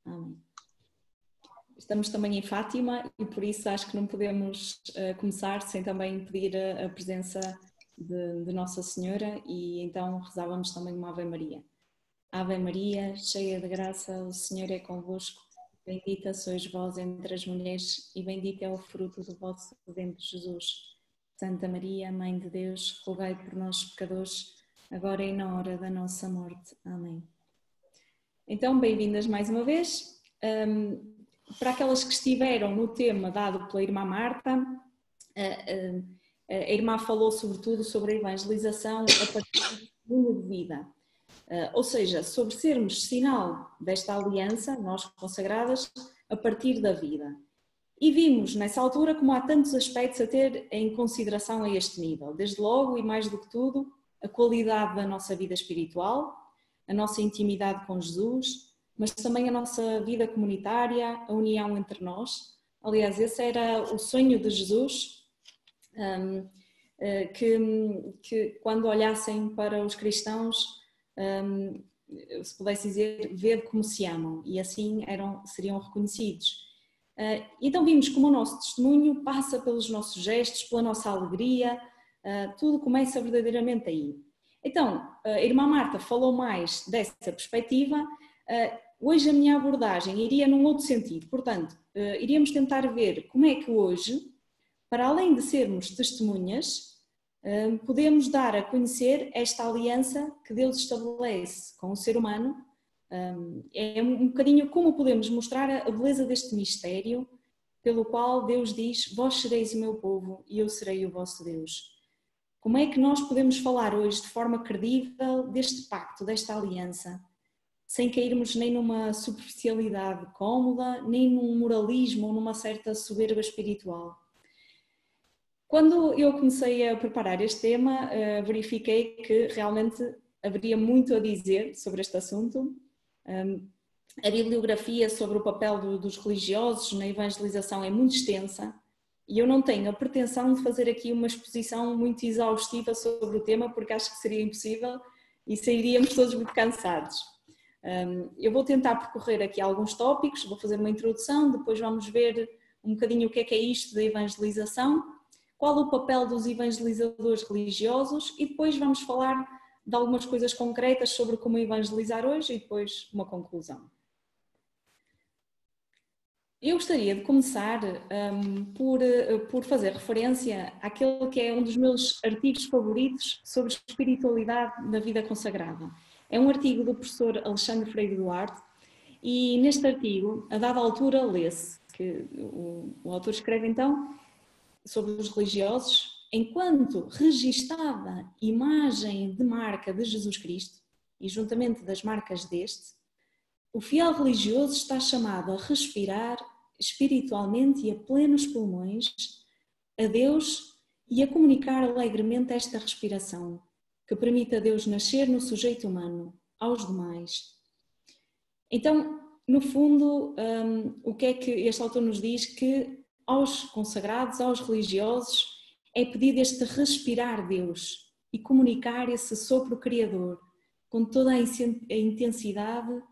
Amém. Estamos também em Fátima e por isso acho que não podemos começar sem também pedir a presença de Nossa Senhora, e então rezávamos também uma Ave Maria. Ave Maria, cheia de graça, o Senhor é convosco. Bendita sois vós entre as mulheres e bendito é o fruto do vosso ventre, Jesus. Santa Maria, Mãe de Deus, rogai por nós pecadores, agora e na hora da nossa morte. Amém. Então, bem-vindas mais uma vez. Para aquelas que estiveram no tema dado pela irmã Marta, a irmã falou sobretudo sobre a evangelização a partir do de vida. Ou seja, sobre sermos sinal desta aliança, nós consagradas, a partir da vida. E vimos nessa altura como há tantos aspectos a ter em consideração a este nível. Desde logo e mais do que tudo, a qualidade da nossa vida espiritual, a nossa intimidade com Jesus, mas também a nossa vida comunitária, a união entre nós. Aliás, esse era o sonho de Jesus, que quando olhassem para os cristãos, se pudesse dizer, ver como se amam, e assim seriam reconhecidos. Então vimos como o nosso testemunho passa pelos nossos gestos, pela nossa alegria, tudo começa verdadeiramente aí. Então, a irmã Marta falou mais dessa perspectiva. Hoje a minha abordagem iria num outro sentido, portanto, iríamos tentar ver como é que hoje, para além de sermos testemunhas, podemos dar a conhecer esta aliança que Deus estabelece com o ser humano. É um bocadinho como podemos mostrar a beleza deste mistério, pelo qual Deus diz: vós sereis o meu povo e eu serei o vosso Deus. Como é que nós podemos falar hoje de forma credível deste pacto, desta aliança, sem cairmos nem numa superficialidade cómoda, nem num moralismo ou numa certa soberba espiritual? Quando eu comecei a preparar este tema, verifiquei que realmente haveria muito a dizer sobre este assunto. A bibliografia sobre o papel dos religiosos na evangelização é muito extensa e eu não tenho a pretensão de fazer aqui uma exposição muito exaustiva sobre o tema, porque acho que seria impossível e sairíamos todos muito cansados. Eu vou tentar percorrer aqui alguns tópicos, vou fazer uma introdução, depois vamos ver um bocadinho o que é isto da evangelização, qual o papel dos evangelizadores religiosos, e depois vamos falar de algumas coisas concretas sobre como evangelizar hoje e depois uma conclusão. Eu gostaria de começar por fazer referência àquele que é um dos meus artigos favoritos sobre espiritualidade na vida consagrada. É um artigo do professor Alexandre Freire Duarte e neste artigo, a dada altura, lê-se que o autor escreve então sobre os religiosos: enquanto registada imagem de marca de Jesus Cristo e juntamente das marcas deste, o fiel religioso está chamado a respirar espiritualmente e a plenos pulmões a Deus e a comunicar alegremente esta respiração, que permite a Deus nascer no sujeito humano, aos demais. Então, no fundo, o que é que este autor nos diz? Que aos consagrados, aos religiosos, é pedido este respirar Deus e comunicar esse sopro criador com toda a intensidade,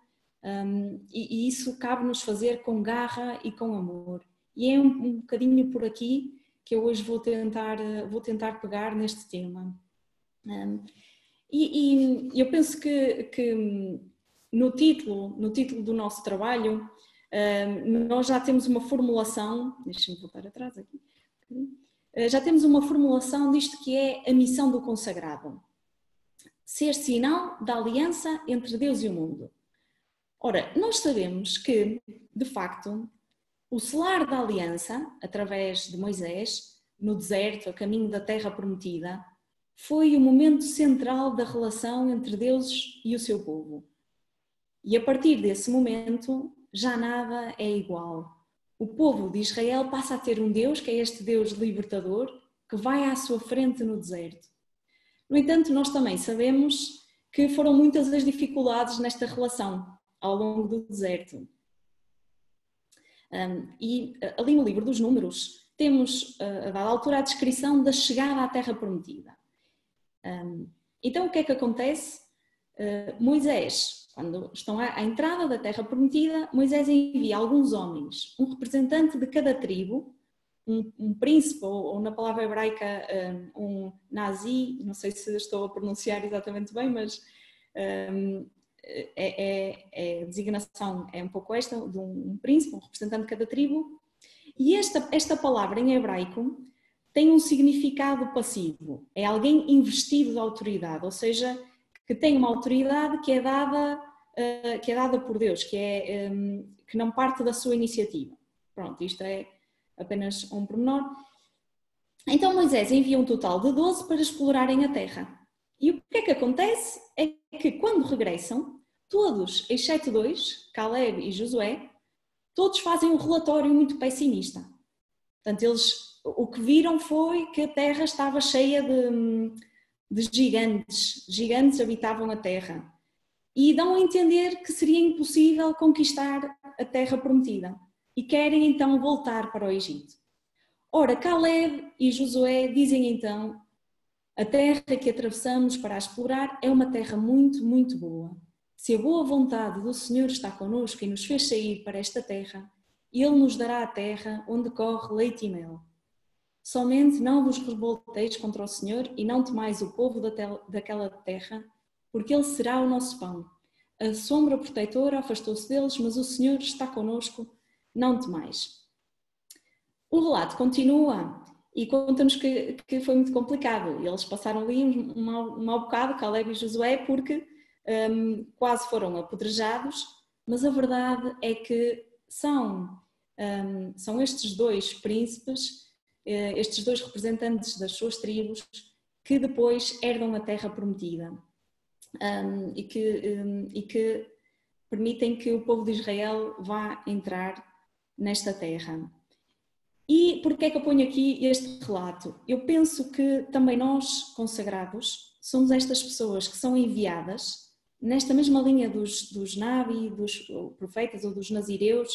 e isso cabe-nos fazer com garra e com amor. E é um bocadinho por aqui que eu hoje vou tentar pegar neste tema. E eu penso que no título do nosso trabalho, nós já temos uma formulação, deixa-me voltar atrás aqui, já temos uma formulação disto que é a missão do consagrado: ser sinal da aliança entre Deus e o mundo. Ora, nós sabemos que, de facto, o selar da aliança, através de Moisés, no deserto, a caminho da terra prometida, foi o momento central da relação entre Deus e o seu povo. E a partir desse momento, já nada é igual. O povo de Israel passa a ter um Deus, que é este Deus libertador, que vai à sua frente no deserto. No entanto, nós também sabemos que foram muitas as dificuldades nesta relação ao longo do deserto. E ali no livro dos Números temos, a dada altura, a descrição da chegada à terra prometida. Então o que é que acontece? Moisés quando estão à entrada da terra prometida, Moisés envia alguns homens, um representante de cada tribo, um príncipe, ou na palavra hebraica um nazi, não sei se estou a pronunciar exatamente bem, mas a designação é um pouco esta, de um príncipe, um representante de cada tribo, e esta palavra em hebraico tem um significado passivo, é alguém investido de autoridade, ou seja, que tem uma autoridade que é dada por Deus, que não parte da sua iniciativa. Pronto, isto é apenas um pormenor. Então Moisés envia um total de 12 para explorarem a terra. E o que é que acontece? É que quando regressam, todos, exceto 2, Caleb e Josué, todos fazem um relatório muito pessimista. Portanto, o que viram foi que a terra estava cheia de gigantes. Gigantes habitavam a terra. E dão a entender que seria impossível conquistar a terra prometida. E querem então voltar para o Egito. Ora, Caleb e Josué dizem então: a terra que atravessamos para a explorar é uma terra muito, muito boa. Se a boa vontade do Senhor está connosco e nos fez sair para esta terra, Ele nos dará a terra onde corre leite e mel. Somente não vos revolteis contra o Senhor e não temais o povo daquela terra, porque Ele será o nosso pão. A sombra protetora afastou-se deles, mas o Senhor está connosco, não temais. O relato continua e conta-nos que foi muito complicado. Eles passaram ali um mau bocado, Caleb e Josué, porque quase foram apedrejados, mas a verdade é que são estes 2 príncipes, estes 2 representantes das suas tribos, que depois herdam a terra prometida e que permitem que o povo de Israel vá entrar nesta terra. E porquê é que eu ponho aqui este relato? Eu penso que também nós, consagrados, somos estas pessoas que são enviadas nesta mesma linha dos Nabi, dos profetas ou dos nazireus,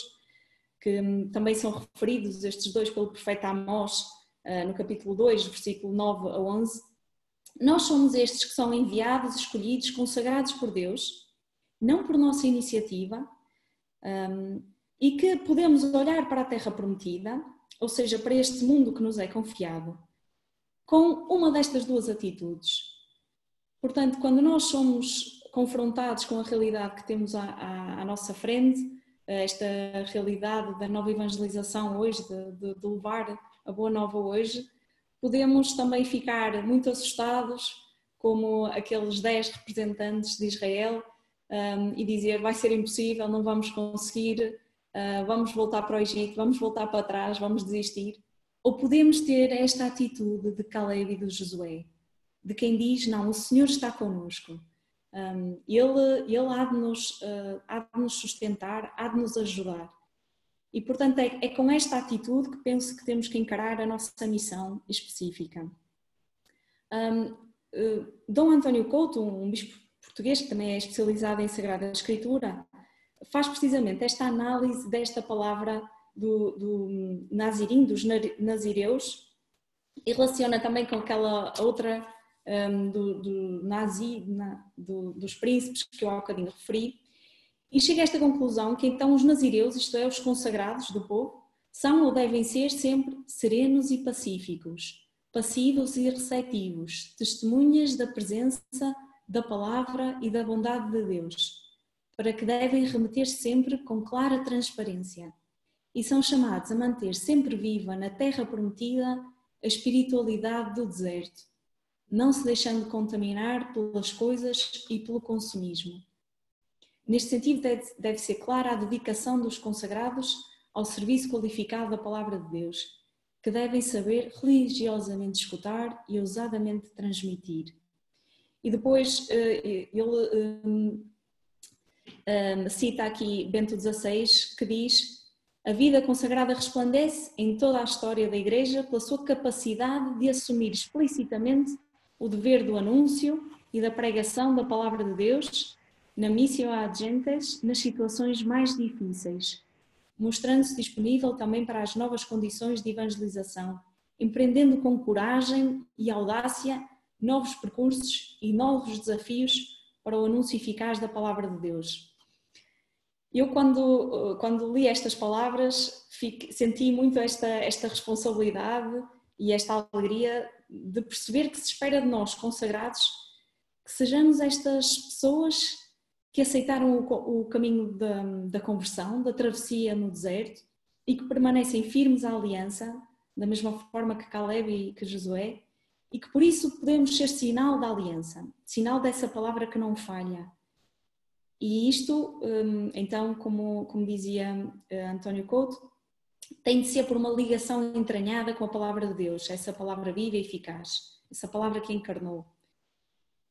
que também são referidos, estes 2, pelo profeta Amós, no capítulo 2, versículo 9 a 11. Nós somos estes que são enviados, escolhidos, consagrados por Deus, não por nossa iniciativa, e que podemos olhar para a terra prometida, ou seja, para este mundo que nos é confiado, com uma destas 2 atitudes. Portanto, quando nós somos confrontados com a realidade que temos à nossa frente, esta realidade da nova evangelização hoje, de levar a boa nova hoje, podemos também ficar muito assustados, como aqueles 10 representantes de Israel, e dizer: vai ser impossível, não vamos conseguir, vamos voltar para o Egito, vamos voltar para trás, vamos desistir. Ou podemos ter esta atitude de Caleb e de Josué, de quem diz: não, o Senhor está connosco, Ele há de nos sustentar, há de nos ajudar. E portanto é com esta atitude que penso que temos que encarar a nossa missão específica. Dom António Couto, um bispo português que também é especializado em Sagrada Escritura, faz precisamente esta análise desta palavra do nazirim, dos nazireus, e relaciona também com aquela outra dos príncipes que eu há bocadinho referi, e chega a esta conclusão que então os nazireus, isto é, os consagrados do povo, são ou devem ser sempre serenos e pacíficos, passivos e receptivos, testemunhas da presença, da palavra e da bondade de Deus, para que devem remeter sempre com clara transparência, e são chamados a manter sempre viva na terra prometida a espiritualidade do deserto, não se deixando contaminar pelas coisas e pelo consumismo. Neste sentido, deve ser clara a dedicação dos consagrados ao serviço qualificado da Palavra de Deus, que devem saber religiosamente escutar e ousadamente transmitir. E depois ele cita aqui Bento XVI, que diz: a vida consagrada resplandece em toda a história da Igreja pela sua capacidade de assumir explicitamente o dever do anúncio e da pregação da Palavra de Deus na missio ad gentes, nas situações mais difíceis, mostrando-se disponível também para as novas condições de evangelização, empreendendo com coragem e audácia novos percursos e novos desafios para o anúncio eficaz da palavra de Deus. Eu, quando li estas palavras, senti muito esta responsabilidade e esta alegria de perceber que se espera de nós, consagrados, que sejamos estas pessoas que aceitaram o caminho da conversão, da travessia no deserto, e que permanecem firmes à aliança, da mesma forma que Caleb e que Josué, e que por isso podemos ser sinal da aliança, sinal dessa palavra que não falha. E isto, então, como dizia António Couto, tem de ser por uma ligação entranhada com a palavra de Deus, essa palavra viva e eficaz, essa palavra que encarnou.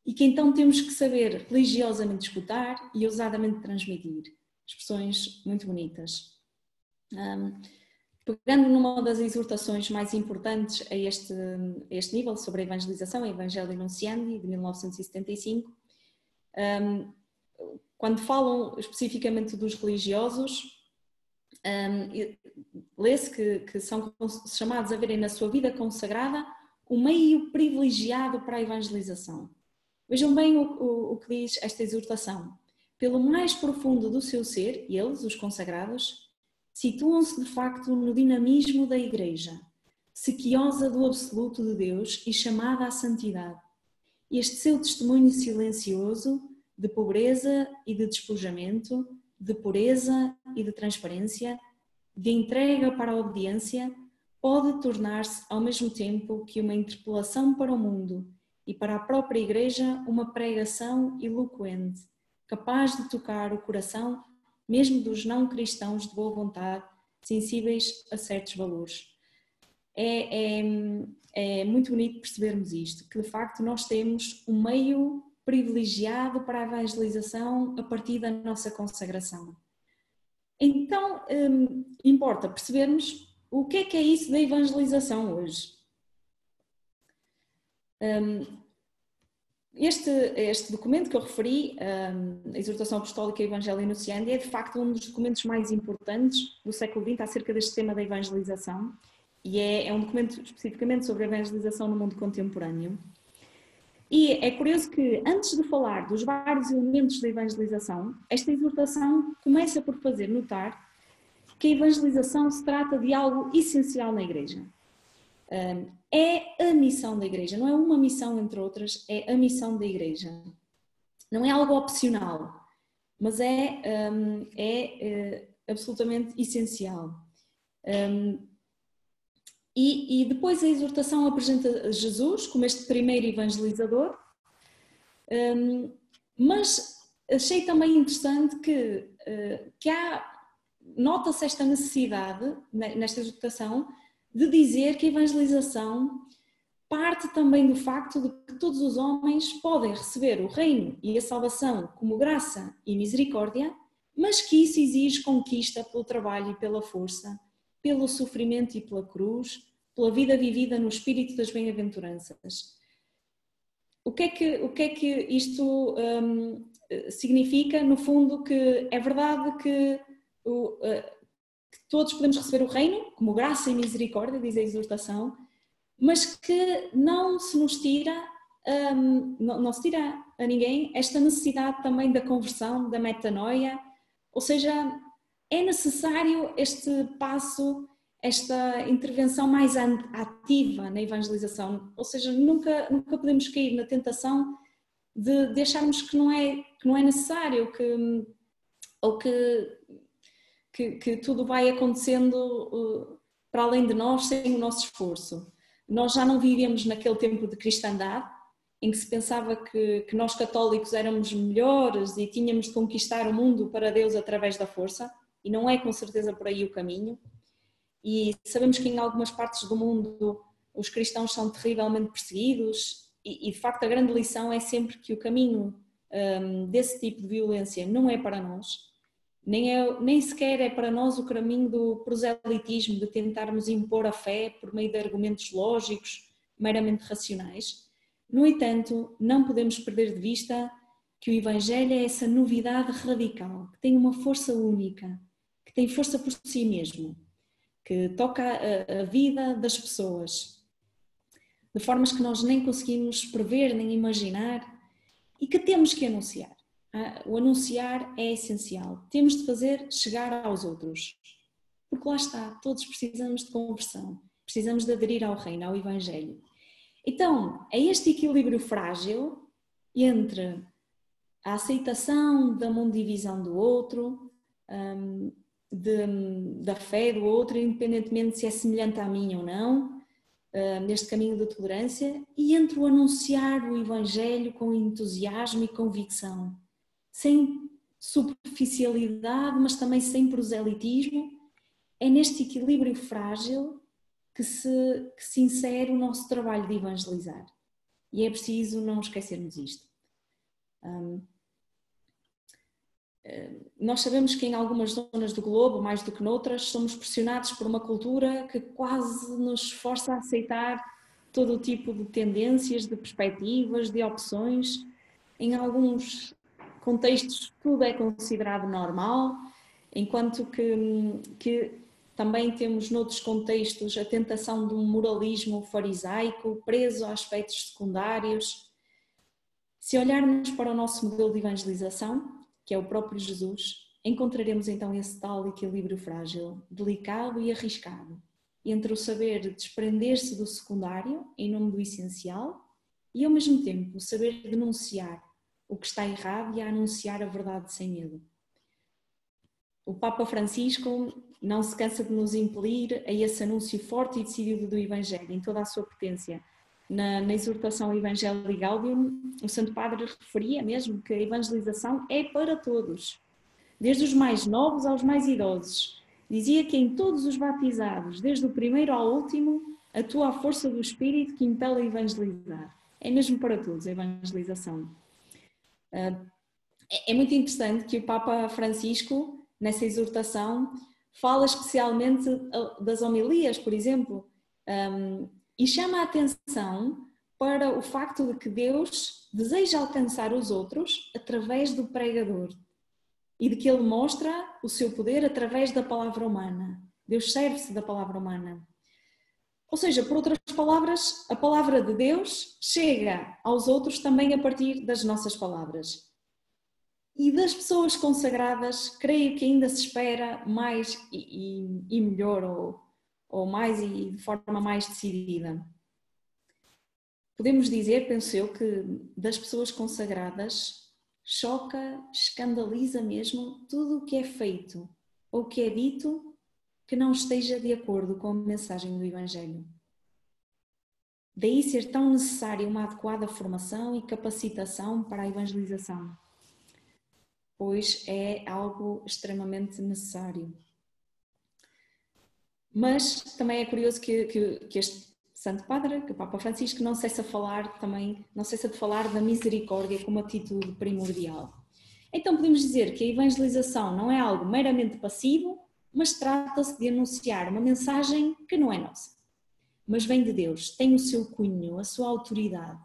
E que então temos que saber religiosamente escutar e ousadamente transmitir. Expressões muito bonitas. Pegando numa das exortações mais importantes a este nível sobre a evangelização, a Evangelii Nuntiandi, de 1975, quando falam especificamente dos religiosos, lê-se que são chamados a verem na sua vida consagrada um meio privilegiado para a evangelização. Vejam bem o que diz esta exortação. Pelo mais profundo do seu ser, eles, os consagrados, situam-se de facto no dinamismo da Igreja, sequiosa do absoluto de Deus e chamada à santidade. Este seu testemunho silencioso de pobreza e de despojamento, de pureza e de transparência, de entrega para a obediência, pode tornar-se ao mesmo tempo que uma interpelação para o mundo e para a própria Igreja uma pregação eloquente, capaz de tocar o coração mesmo dos não cristãos de boa vontade, sensíveis a certos valores. É muito bonito percebermos isto, que de facto nós temos um meio privilegiado para a evangelização a partir da nossa consagração. Então, importa percebermos o que é isso da evangelização hoje. Este documento que eu referi, a Exortação Apostólica Evangelii Nuntiandi, é de facto um dos documentos mais importantes do século XX acerca deste tema da evangelização, e é um documento especificamente sobre a evangelização no mundo contemporâneo. E é curioso que, antes de falar dos vários elementos da evangelização, esta exortação começa por fazer notar que a evangelização se trata de algo essencial na Igreja. É a missão da Igreja, não é uma missão entre outras, é a missão da Igreja. Não é algo opcional, mas é absolutamente essencial. E depois a exortação apresenta Jesus como este primeiro evangelizador, mas achei também interessante que nota-se esta necessidade, nesta exortação, de dizer que a evangelização parte também do facto de que todos os homens podem receber o reino e a salvação como graça e misericórdia, mas que isso exige conquista pelo trabalho e pela força, pelo sofrimento e pela cruz, pela vida vivida no espírito das bem-aventuranças. O que é que isto significa? No fundo, que é verdade que todos podemos receber o reino como graça e misericórdia, diz a exortação, mas que não se nos tira, não se tira a ninguém esta necessidade também da conversão, da metanoia, ou seja, é necessário este passo, esta intervenção mais ativa na evangelização, ou seja, nunca podemos cair na tentação de acharmos que não é necessário, que tudo vai acontecendo para além de nós sem o nosso esforço. Nós já não vivemos naquele tempo de cristandade, em que se pensava que nós católicos éramos melhores e tínhamos de conquistar o mundo para Deus através da força, e não é com certeza por aí o caminho. E sabemos que em algumas partes do mundo os cristãos são terrivelmente perseguidos e de facto a grande lição é sempre que o caminho desse tipo de violência não é para nós, nem sequer é para nós o caminho do proselitismo, de tentarmos impor a fé por meio de argumentos lógicos, meramente racionais. No entanto, não podemos perder de vista que o Evangelho é essa novidade radical, que tem uma força única, que tem força por si mesmo, que toca a vida das pessoas, de formas que nós nem conseguimos prever, nem imaginar, e que temos que anunciar. O anunciar é essencial. Temos de fazer chegar aos outros. Porque lá está, todos precisamos de conversão. Precisamos de aderir ao reino, ao Evangelho. Então, é este equilíbrio frágil entre a aceitação da mundivisão do outro, da fé do outro, independentemente se é semelhante à minha ou não, neste caminho da tolerância, e entre o anunciar o Evangelho com entusiasmo e convicção, sem superficialidade, mas também sem proselitismo. É neste equilíbrio frágil que se insere o nosso trabalho de evangelizar. E é preciso não esquecermos isto. Nós sabemos que em algumas zonas do globo, mais do que noutras, somos pressionados por uma cultura que quase nos força a aceitar todo o tipo de tendências, de perspectivas, de opções. Em alguns contextos tudo é considerado normal, enquanto que também temos noutros contextos a tentação de um moralismo farisaico, preso a aspectos secundários. Se olharmos para o nosso modelo de evangelização, que é o próprio Jesus, encontraremos então esse tal equilíbrio frágil, delicado e arriscado, entre o saber desprender-se do secundário em nome do essencial e ao mesmo tempo o saber denunciar o que está errado e a anunciar a verdade sem medo. O Papa Francisco não se cansa de nos impelir a esse anúncio forte e decidido do Evangelho em toda a sua potência. Na exortação Evangelii Gaudium, o Santo Padre referia mesmo que a evangelização é para todos, desde os mais novos aos mais idosos. Dizia que em todos os batizados, desde o primeiro ao último, atua a força do Espírito que impele a evangelizar. É mesmo para todos a evangelização. É muito interessante que o Papa Francisco, nessa exortação, fala especialmente das homilias, por exemplo, e chama a atenção para o facto de que Deus deseja alcançar os outros através do pregador e de que Ele mostra o seu poder através da palavra humana. Deus serve-se da palavra humana. Ou seja, por outras palavras, a palavra de Deus chega aos outros também a partir das nossas palavras. E das pessoas consagradas, creio que ainda se espera mais e melhor, ou mais e de forma mais decidida. Podemos dizer, penso eu, que das pessoas consagradas choca, escandaliza mesmo tudo o que é feito ou que é dito que não esteja de acordo com a mensagem do Evangelho. Daí ser tão necessária uma adequada formação e capacitação para a evangelização, pois é algo extremamente necessário. Mas também é curioso que este Santo Padre, que o Papa Francisco, não cessa de falar da misericórdia como atitude primordial. Então podemos dizer que a evangelização não é algo meramente passivo, mas trata-se de anunciar uma mensagem que não é nossa, mas vem de Deus, tem o seu cunho, a sua autoridade.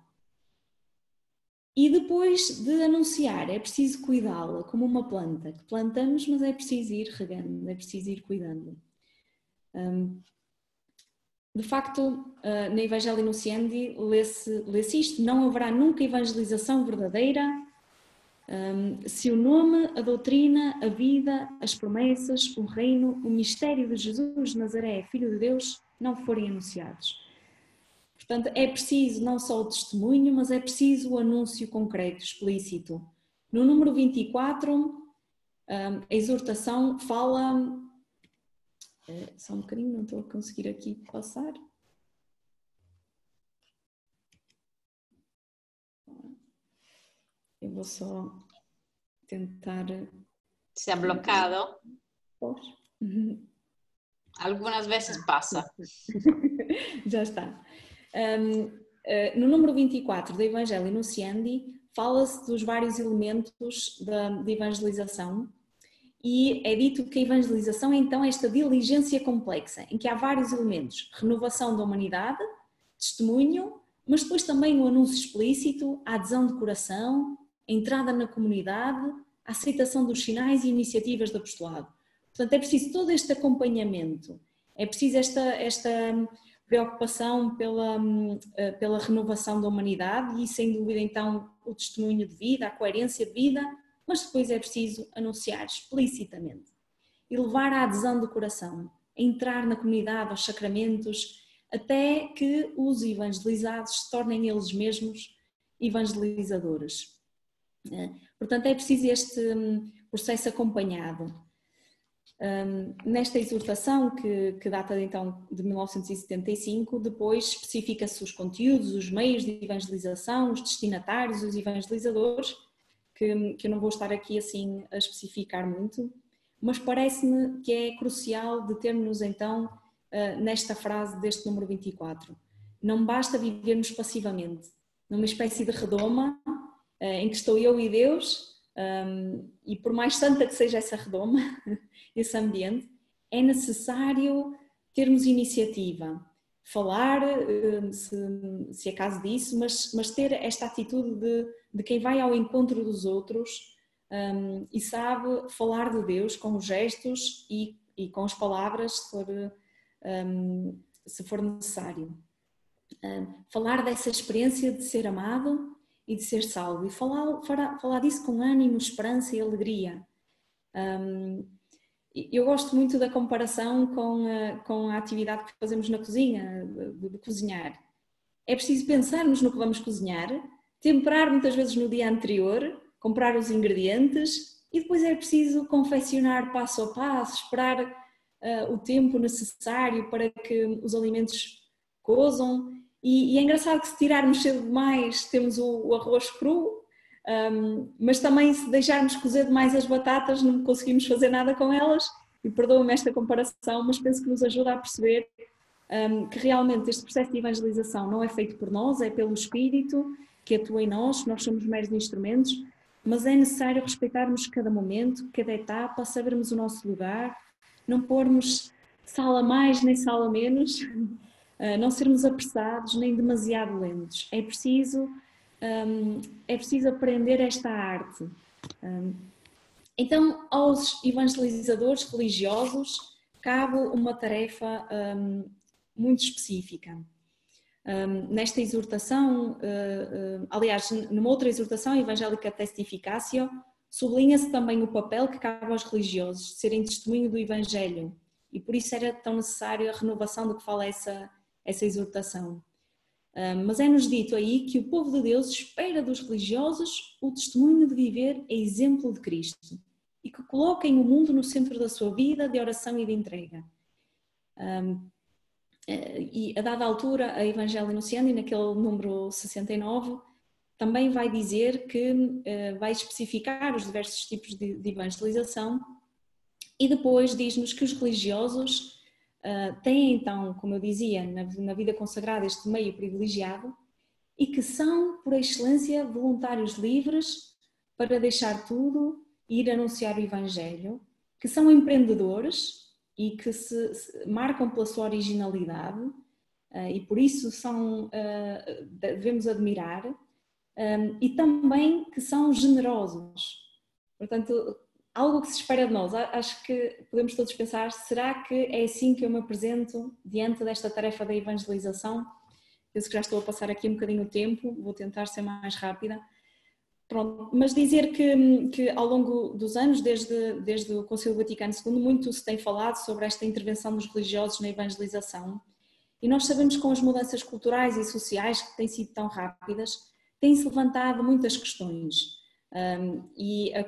E depois de anunciar, é preciso cuidá-la como uma planta que plantamos, mas é preciso ir regando, é preciso ir cuidando. De facto, na Evangelii Nuntiandi lê-se isto: não haverá nunca evangelização verdadeira se o nome, a doutrina, a vida, as promessas, o reino, o mistério de Jesus de Nazaré, Filho de Deus, não forem anunciados. Portanto, é preciso não só o testemunho, mas é preciso o anúncio concreto, explícito. No número 24, a exortação fala... Só um bocadinho, não estou a conseguir aqui passar. Eu vou só tentar... Se ha bloqueado. Algumas vezes passa. Já está. No número 24 do Evangelii Nuntiandi fala-se dos vários elementos de evangelização e é dito que a evangelização é então esta diligência complexa em que há vários elementos: renovação da humanidade, testemunho, mas depois também o anúncio explícito, a adesão de coração, a entrada na comunidade, a aceitação dos sinais e iniciativas do apostolado. Portanto, é preciso todo este acompanhamento, é preciso esta preocupação pela renovação da humanidade e, sem dúvida, então, o testemunho de vida, a coerência de vida, mas depois é preciso anunciar explicitamente e levar à adesão do coração, a entrar na comunidade, aos sacramentos, até que os evangelizados se tornem eles mesmos evangelizadores. Portanto, é preciso este processo acompanhado. Nesta exortação, que data então de 1975, depois especifica-se os conteúdos, os meios de evangelização, os destinatários, os evangelizadores, que eu não vou estar aqui assim a especificar muito, mas parece-me que é crucial determos-nos então nesta frase deste número 24. Não basta vivermos passivamente, numa espécie de redoma em que estou eu e Deus, e por mais santa que seja essa redoma, esse ambiente, é necessário termos iniciativa, falar, se é caso disso, mas ter esta atitude de quem vai ao encontro dos outros e sabe falar de Deus com os gestos e com as palavras, se for necessário. Falar dessa experiência de ser amado e de ser salvo, e falar disso com ânimo, esperança e alegria. Eu gosto muito da comparação com a atividade que fazemos na cozinha, de cozinhar. É preciso pensarmos no que vamos cozinhar, temperar muitas vezes no dia anterior, comprar os ingredientes e depois é preciso confeccionar passo a passo, esperar o tempo necessário para que os alimentos cozam. E é engraçado que se tirarmos cedo demais temos o arroz cru, mas também se deixarmos cozer demais as batatas não conseguimos fazer nada com elas. E perdoa-me esta comparação, mas penso que nos ajuda a perceber que realmente este processo de evangelização não é feito por nós, é pelo Espírito que atua em nós somos meros instrumentos, mas é necessário respeitarmos cada momento, cada etapa, sabermos o nosso lugar, não pormos sala mais nem sala menos, não sermos apressados nem demasiado lentos. É preciso aprender esta arte. Então, aos evangelizadores religiosos cabe uma tarefa muito específica. Nesta exortação, aliás, numa outra exortação, Evangelica Testificatio, sublinha-se também o papel que cabe aos religiosos de serem testemunho do Evangelho, e por isso era tão necessário a renovação do que fala essa exortação. Mas é-nos dito aí que o povo de Deus espera dos religiosos o testemunho de viver a exemplo de Cristo e que coloquem o mundo no centro da sua vida de oração e de entrega. E a dada altura, a Evangelii Nuntiandi, naquele número 69, também vai dizer que vai especificar os diversos tipos de evangelização e depois diz-nos que os religiosos têm então, como eu dizia, na vida consagrada este meio privilegiado e que são, por excelência, voluntários livres para deixar tudo e ir anunciar o Evangelho, que são empreendedores e que se marcam pela sua originalidade e por isso devemos admirar, e também que são generosos. Portanto, algo que se espera de nós. Acho que podemos todos pensar, será que é assim que eu me apresento diante desta tarefa da evangelização? Penso que já estou a passar aqui um bocadinho o tempo, vou tentar ser mais rápida. Pronto, mas dizer que ao longo dos anos, desde o Concílio Vaticano II, muito se tem falado sobre esta intervenção dos religiosos na evangelização, e nós sabemos que com as mudanças culturais e sociais que têm sido tão rápidas, têm-se levantado muitas questões. E a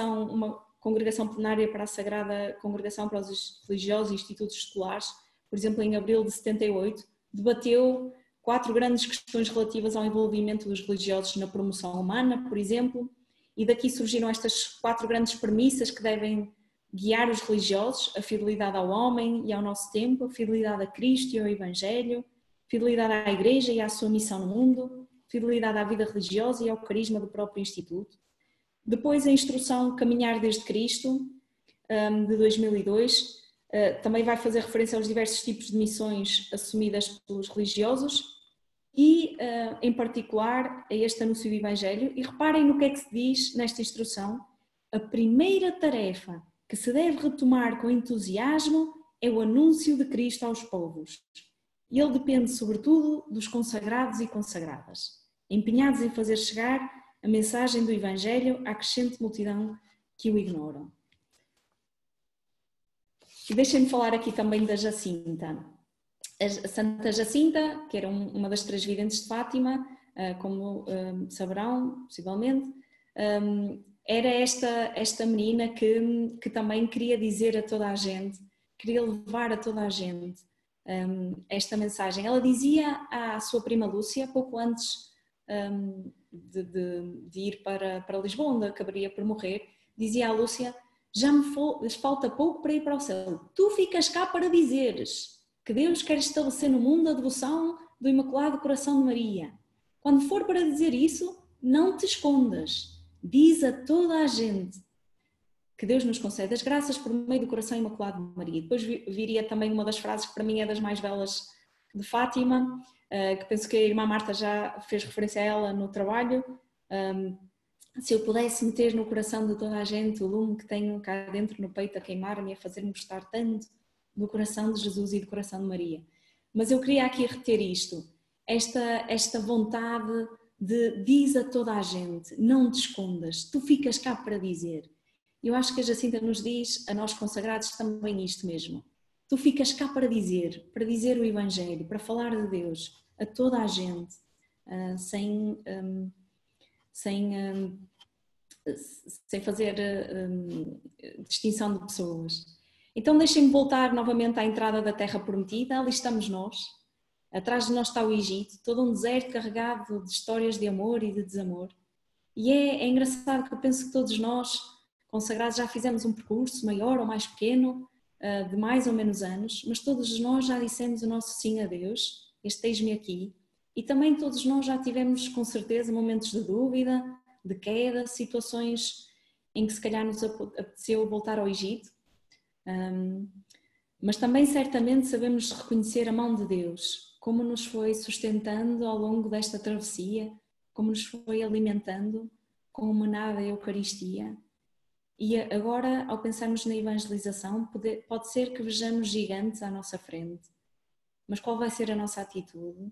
uma congregação plenária para a Sagrada Congregação para os Religiosos e Institutos Escolares, por exemplo, em abril de 78, debateu 4 grandes questões relativas ao envolvimento dos religiosos na promoção humana, por exemplo, e daqui surgiram estas 4 grandes premissas que devem guiar os religiosos: a fidelidade ao homem e ao nosso tempo, a fidelidade a Cristo e ao Evangelho, fidelidade à Igreja e à sua missão no mundo, fidelidade à vida religiosa e ao carisma do próprio Instituto. Depois a instrução Caminhar desde Cristo, de 2002, também vai fazer referência aos diversos tipos de missões assumidas pelos religiosos e, em particular, a este anúncio do Evangelho. E reparem no que é que se diz nesta instrução: a primeira tarefa que se deve retomar com entusiasmo é o anúncio de Cristo aos povos. e ele depende sobretudo dos consagrados e consagradas, empenhados em fazer chegar a mensagem do Evangelho à crescente multidão que o ignoram. E deixem-me falar aqui também da Jacinta. A Santa Jacinta, que era uma das 3 videntes de Fátima, como saberão, possivelmente, era esta menina que também queria dizer a toda a gente, queria levar a toda a gente esta mensagem. Ela dizia à sua prima Lúcia, pouco antes de ir para Lisboa, onde acabaria por morrer, dizia à Lúcia: já me falta pouco para ir para o céu, tu ficas cá para dizeres que Deus quer estabelecer no mundo a devoção do Imaculado Coração de Maria. Quando for para dizer isso, não te escondas, diz a toda a gente que Deus nos concede as graças por meio do Coração Imaculado de Maria. Depois viria também uma das frases que para mim é das mais belas de Fátima, que penso que a irmã Marta já fez referência a ela no trabalho. Se eu pudesse meter no coração de toda a gente o lume que tenho cá dentro no peito a queimar-me e a fazer-me gostar tanto do coração de Jesus e do coração de Maria. Mas eu queria aqui reter isto, esta vontade de diz a toda a gente, não te escondas, tu ficas cá para dizer. Eu acho que a Jacinta nos diz, a nós consagrados, também isto mesmo. Tu ficas cá para dizer o Evangelho, para falar de Deus a toda a gente, sem fazer distinção de pessoas. Então deixem-me voltar novamente à entrada da Terra Prometida. Ali estamos nós, atrás de nós está o Egito, todo um deserto carregado de histórias de amor e de desamor. E é engraçado que eu penso que todos nós, consagrados, já fizemos um percurso maior ou mais pequeno, de mais ou menos anos, mas todos nós já dissemos o nosso sim a Deus, este eis-me aqui, e também todos nós já tivemos com certeza momentos de dúvida, de queda, situações em que se calhar nos apeteceu voltar ao Egito, mas também certamente sabemos reconhecer a mão de Deus, como nos foi sustentando ao longo desta travessia, como nos foi alimentando com o maná da Eucaristia. E agora, ao pensarmos na evangelização, pode ser que vejamos gigantes à nossa frente, mas qual vai ser a nossa atitude?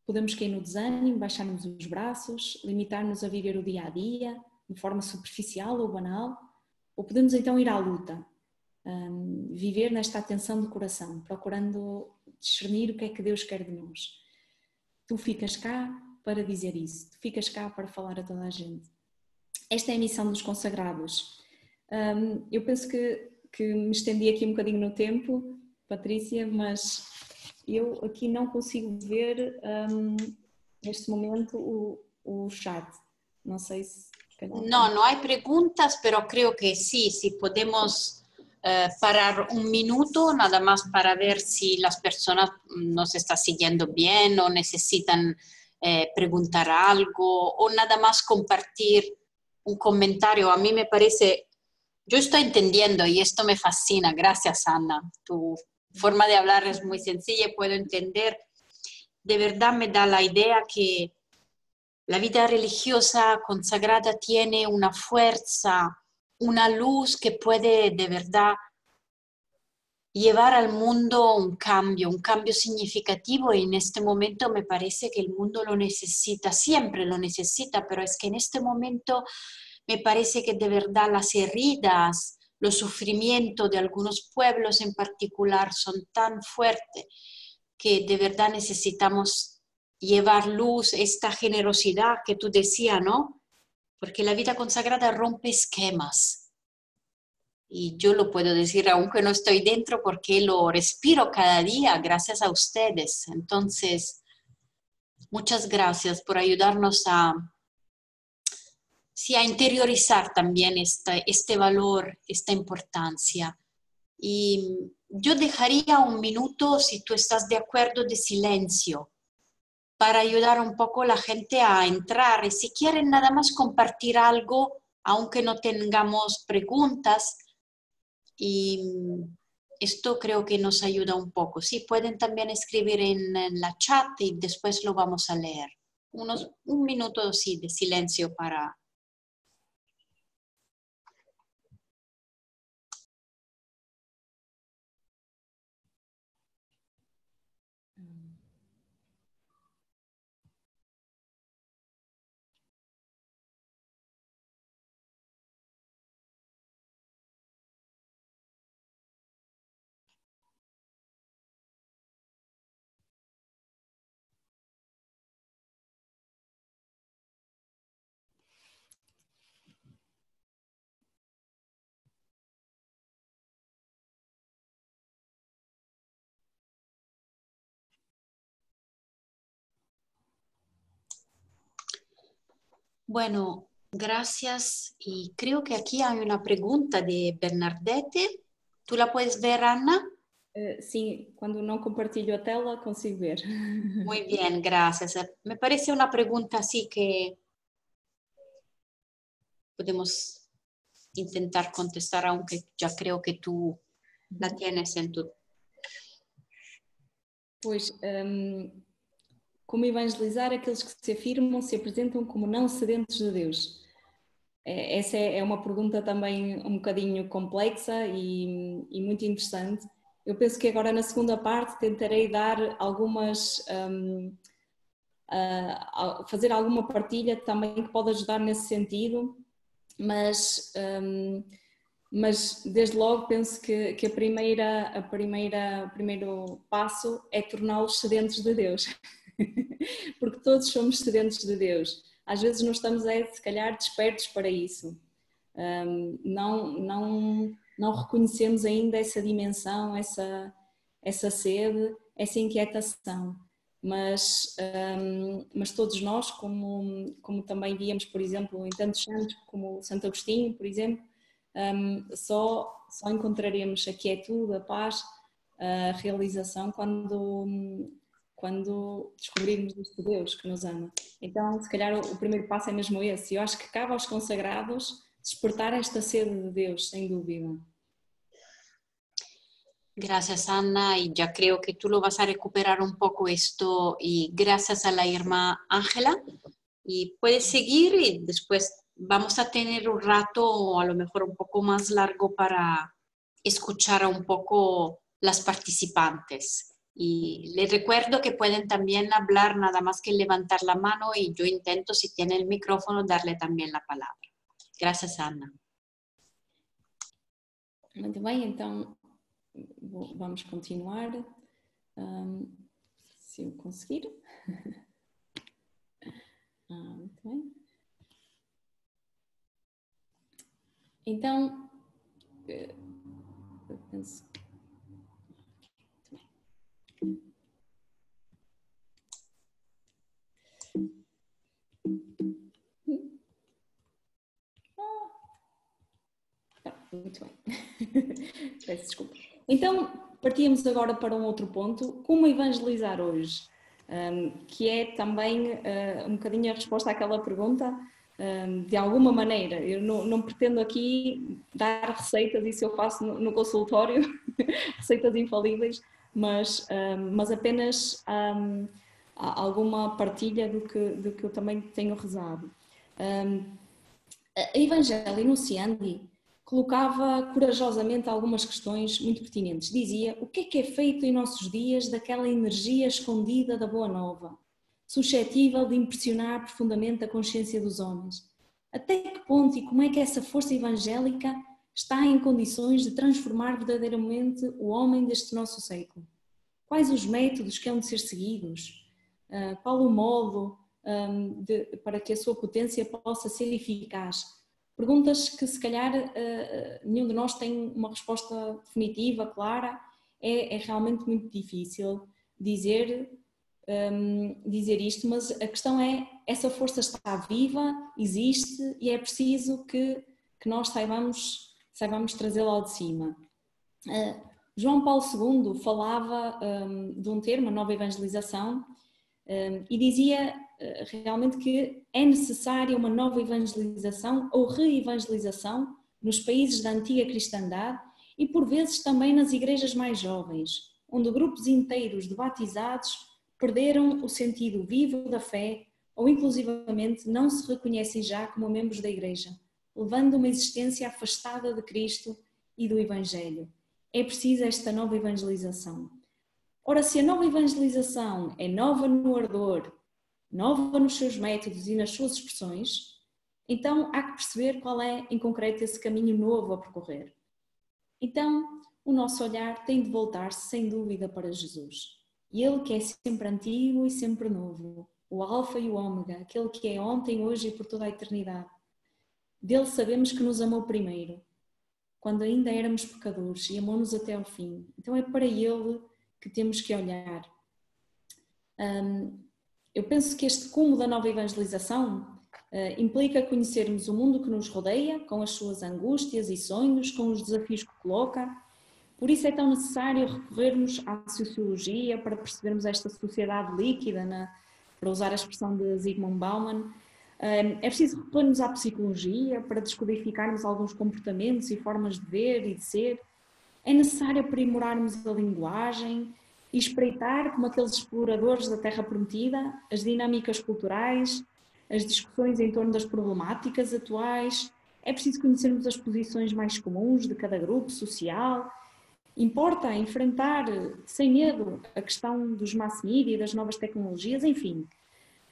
Podemos cair no desânimo, baixarmos os braços, limitar-nos a viver o dia a dia, de forma superficial ou banal, ou podemos então ir à luta, viver nesta atenção do coração, procurando discernir o que é que Deus quer de nós. Tu ficas cá para dizer isso, tu ficas cá para falar a toda a gente. Esta é a missão dos consagrados. Eu penso que me estendi aqui um bocadinho no tempo, Patrícia, mas eu aqui não consigo ver neste momento o chat. Não sei se... No, no hay preguntas, pero creo que sí, si podemos parar un minuto nada más para ver si las personas nos están siguiendo bien o necesitan preguntar algo o nada más compartir un comentario. A mí me parece, yo estoy entendiendo y esto me fascina. Gracias, Ana. Tu forma de hablar es muy sencilla, puedo entender. De verdad me da la idea que la vida religiosa consagrada tiene una fuerza, una luz que puede de verdad llevar al mundo un cambio significativo, y en este momento me parece que el mundo lo necesita, siempre lo necesita, pero es que en este momento me parece que de verdad las heridas, los sufrimientos de algunos pueblos en particular son tan fuertes que de verdad necesitamos llevar luz, esta generosidad que tú decías, ¿no? Porque la vida consagrada rompe esquemas. Y yo lo puedo decir aunque no estoy dentro porque lo respiro cada día gracias a ustedes. Entonces, muchas gracias por ayudarnos a interiorizar también este valor, esta importancia. Y yo dejaría un minuto, si tú estás de acuerdo, de silencio para ayudar un poco a la gente a entrar. Y si quieren nada más compartir algo, aunque no tengamos preguntas, y esto creo que nos ayuda un poco. Sí, pueden también escribir en la chat y después lo vamos a leer. Un minuto sí, de silencio para... Bueno, gracias. Y creo que aquí hay una pregunta de Bernadette. ¿Tú la puedes ver, Ana? Sim, quando não compartilho a tela, consigo ver. Muy bien, gracias. Me parece una pregunta así que podemos intentar contestar, aunque ya creo que tú la tienes en tu... Pois, como evangelizar aqueles que se afirmam, se apresentam como não sedentes de Deus? Essa é uma pergunta também um bocadinho complexa e muito interessante. Eu penso que agora na segunda parte tentarei dar algumas, fazer alguma partilha também que pode ajudar nesse sentido, mas desde logo penso que o primeiro passo é torná-los sedentes de Deus, porque todos somos sedentes de Deus. Às vezes não estamos, se calhar, despertos para isso. Não reconhecemos ainda essa dimensão, essa sede, essa inquietação. Mas todos nós, como também víamos, por exemplo, em tantos santos como Santo Agostinho, por exemplo, só encontraremos a quietude, a paz, a realização quando descobrirmos este Deus que nos ama. Então, se calhar o primeiro passo é mesmo esse. Eu acho que cabe aos consagrados despertar esta sede de Deus, sem dúvida. Gracias, Ana, y ya creo que tú lo vas a recuperar un poco esto, y gracias a la Irmã Ángela. Y puedes seguir y después vamos a tener un rato o a lo mejor un poco más largo para escuchar a un poco las participantes. Y les recuerdo que pueden también hablar nada más que levantar la mano y yo intento, si tiene el micrófono, darle también la palabra. Gracias, Ana. Muito bem, então vamos continuar, se eu conseguir. Muito bem. Então, eu penso... Muito bem. Peço desculpa. Então, partíamos agora para um outro ponto, como evangelizar hoje, que é também um bocadinho a resposta àquela pergunta, de alguma maneira. Eu não pretendo aqui dar receitas, isso eu faço no consultório, receitas infalíveis, mas apenas alguma partilha do que eu também tenho rezado. A Evangelii Nunciandi colocava corajosamente algumas questões muito pertinentes. Dizia: o que é feito em nossos dias daquela energia escondida da Boa Nova, suscetível de impressionar profundamente a consciência dos homens? Até que ponto e como é que essa força evangélica está em condições de transformar verdadeiramente o homem deste nosso século? Quais os métodos que hão de ser seguidos? Qual o modo para que a sua potência possa ser eficaz? Perguntas que se calhar nenhum de nós tem uma resposta definitiva, clara. É realmente muito difícil dizer isto, mas a questão é, essa força está viva, existe e é preciso que nós saibamos trazê-la ao de cima. João Paulo II falava de um termo, a nova evangelização, e dizia realmente que é necessária uma nova evangelização ou reevangelização nos países da antiga cristandade e por vezes também nas igrejas mais jovens, onde grupos inteiros de batizados perderam o sentido vivo da fé ou inclusivamente não se reconhecem já como membros da igreja, levando uma existência afastada de Cristo e do Evangelho. É preciso esta nova evangelização. Ora, se a nova evangelização é nova no ardor, nova nos seus métodos e nas suas expressões, então há que perceber qual é, em concreto, esse caminho novo a percorrer. Então, o nosso olhar tem de voltar-se, sem dúvida, para Jesus. Ele que é sempre antigo e sempre novo, o alfa e o ômega, aquele que é ontem, hoje e por toda a eternidade. Dele sabemos que nos amou primeiro, quando ainda éramos pecadores, e amou-nos até ao fim. Então é para ele que temos que olhar. Eu penso que este cume da nova evangelização Implica conhecermos o mundo que nos rodeia, com as suas angústias e sonhos, com os desafios que coloca. Por isso é tão necessário recorrermos à sociologia para percebermos esta sociedade líquida, para usar a expressão de Zygmunt Bauman. É preciso recorrermos à psicologia para descodificarmos alguns comportamentos e formas de ver e de ser. É necessário aprimorarmos a linguagem e espreitar, como aqueles exploradores da Terra Prometida, as dinâmicas culturais, as discussões em torno das problemáticas atuais. É preciso conhecermos as posições mais comuns de cada grupo social. Importa enfrentar sem medo a questão dos mass media e das novas tecnologias, enfim.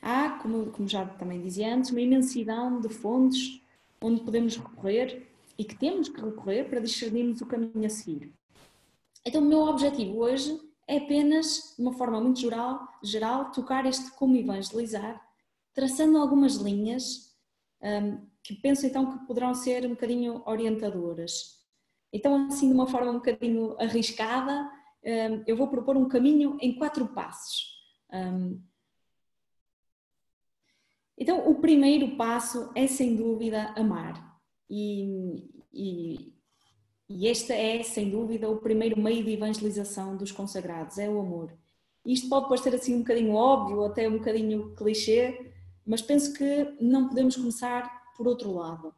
Há, como já também dizia antes, uma imensidão de fontes onde podemos recorrer e que temos que recorrer para discernirmos o caminho a seguir. Então o meu objetivo hoje é apenas, de uma forma muito geral, tocar este como evangelizar, traçando algumas linhas que penso então que poderão ser um bocadinho orientadoras. Então, assim, de uma forma um bocadinho arriscada, eu vou propor um caminho em 4 passos. Então, o primeiro passo é, sem dúvida, amar. E este é, sem dúvida, o primeiro meio de evangelização dos consagrados, é o amor. Isto pode parecer assim um bocadinho óbvio, ou até um bocadinho clichê, mas penso que não podemos começar por outro lado.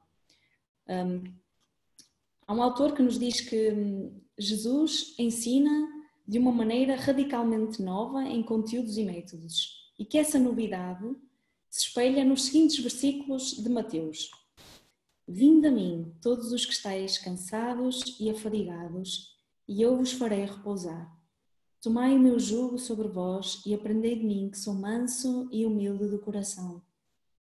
Há um autor que nos diz que Jesus ensina de uma maneira radicalmente nova em conteúdos e métodos, e que essa novidade se espelha nos seguintes versículos de Mateus. Vinde a mim, todos os que estáis cansados e afadigados, e eu vos farei repousar. Tomai o meu jugo sobre vós e aprendei de mim, que sou manso e humilde de coração,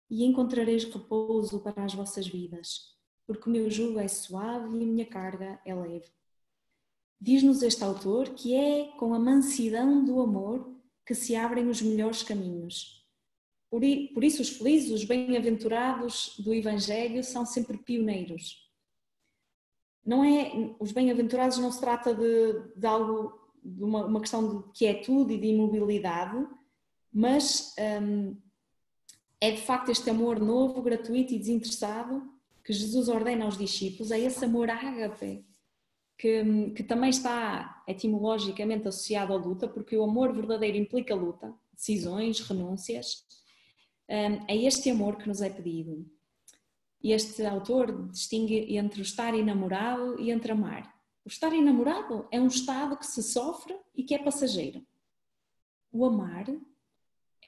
e encontrareis repouso para as vossas vidas, porque o meu jugo é suave e a minha carga é leve. Diz-nos este autor que é com a mansidão do amor que se abrem os melhores caminhos. Por isso os felizes, os bem-aventurados do Evangelho são sempre pioneiros. Não é, os bem-aventurados não se trata de algo, de uma questão de quietude e de imobilidade, mas é de facto este amor novo, gratuito e desinteressado que Jesus ordena aos discípulos, é esse amor ágape, que também está etimologicamente associado à luta, porque o amor verdadeiro implica luta, decisões, renúncias. É este amor que nos é pedido. Este autor distingue entre o estar enamorado e entre amar. O estar enamorado é um estado que se sofre e que é passageiro. O amar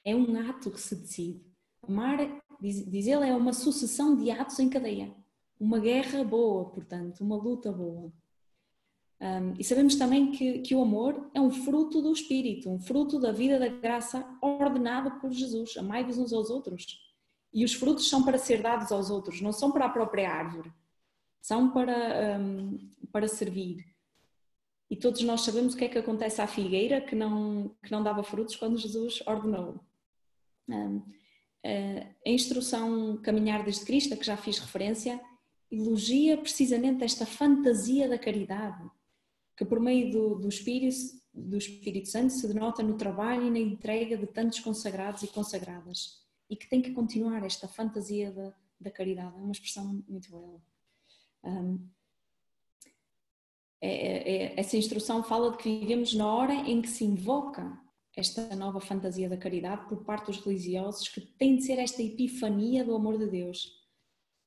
é um ato que se decide. Amar, diz ele, é uma sucessão de atos em cadeia. Uma guerra boa, portanto, uma luta boa. E sabemos também que o amor é um fruto do Espírito, um fruto da vida da graça ordenado por Jesus. Amai-vos uns aos outros. E os frutos são para ser dados aos outros, não são para a própria árvore. São para servir. E todos nós sabemos o que é que acontece à figueira que não dava frutos quando Jesus ordenou. A instrução Caminhar desde Cristo, a que já fiz referência, elogia precisamente esta fantasia da caridade, que por meio do Espírito Santo se denota no trabalho e na entrega de tantos consagrados e consagradas, e que tem que continuar esta fantasia da caridade. É uma expressão muito bela. Essa instrução fala de que vivemos na hora em que se invoca esta nova fantasia da caridade por parte dos religiosos, que tem de ser esta epifania do amor de Deus.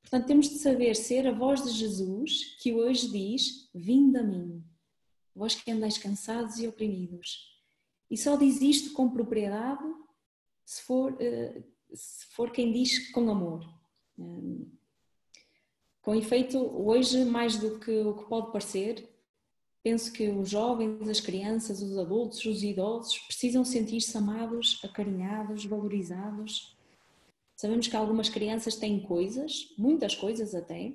Portanto, temos de saber ser a voz de Jesus, que hoje diz: vinde a mim, vós que andais cansados e oprimidos. E só diz isto com propriedade se for quem diz com amor. Com efeito, hoje, mais do que o que pode parecer, penso que os jovens, as crianças, os adultos, os idosos precisam sentir-se amados, acarinhados, valorizados. Sabemos que algumas crianças têm coisas, muitas coisas até,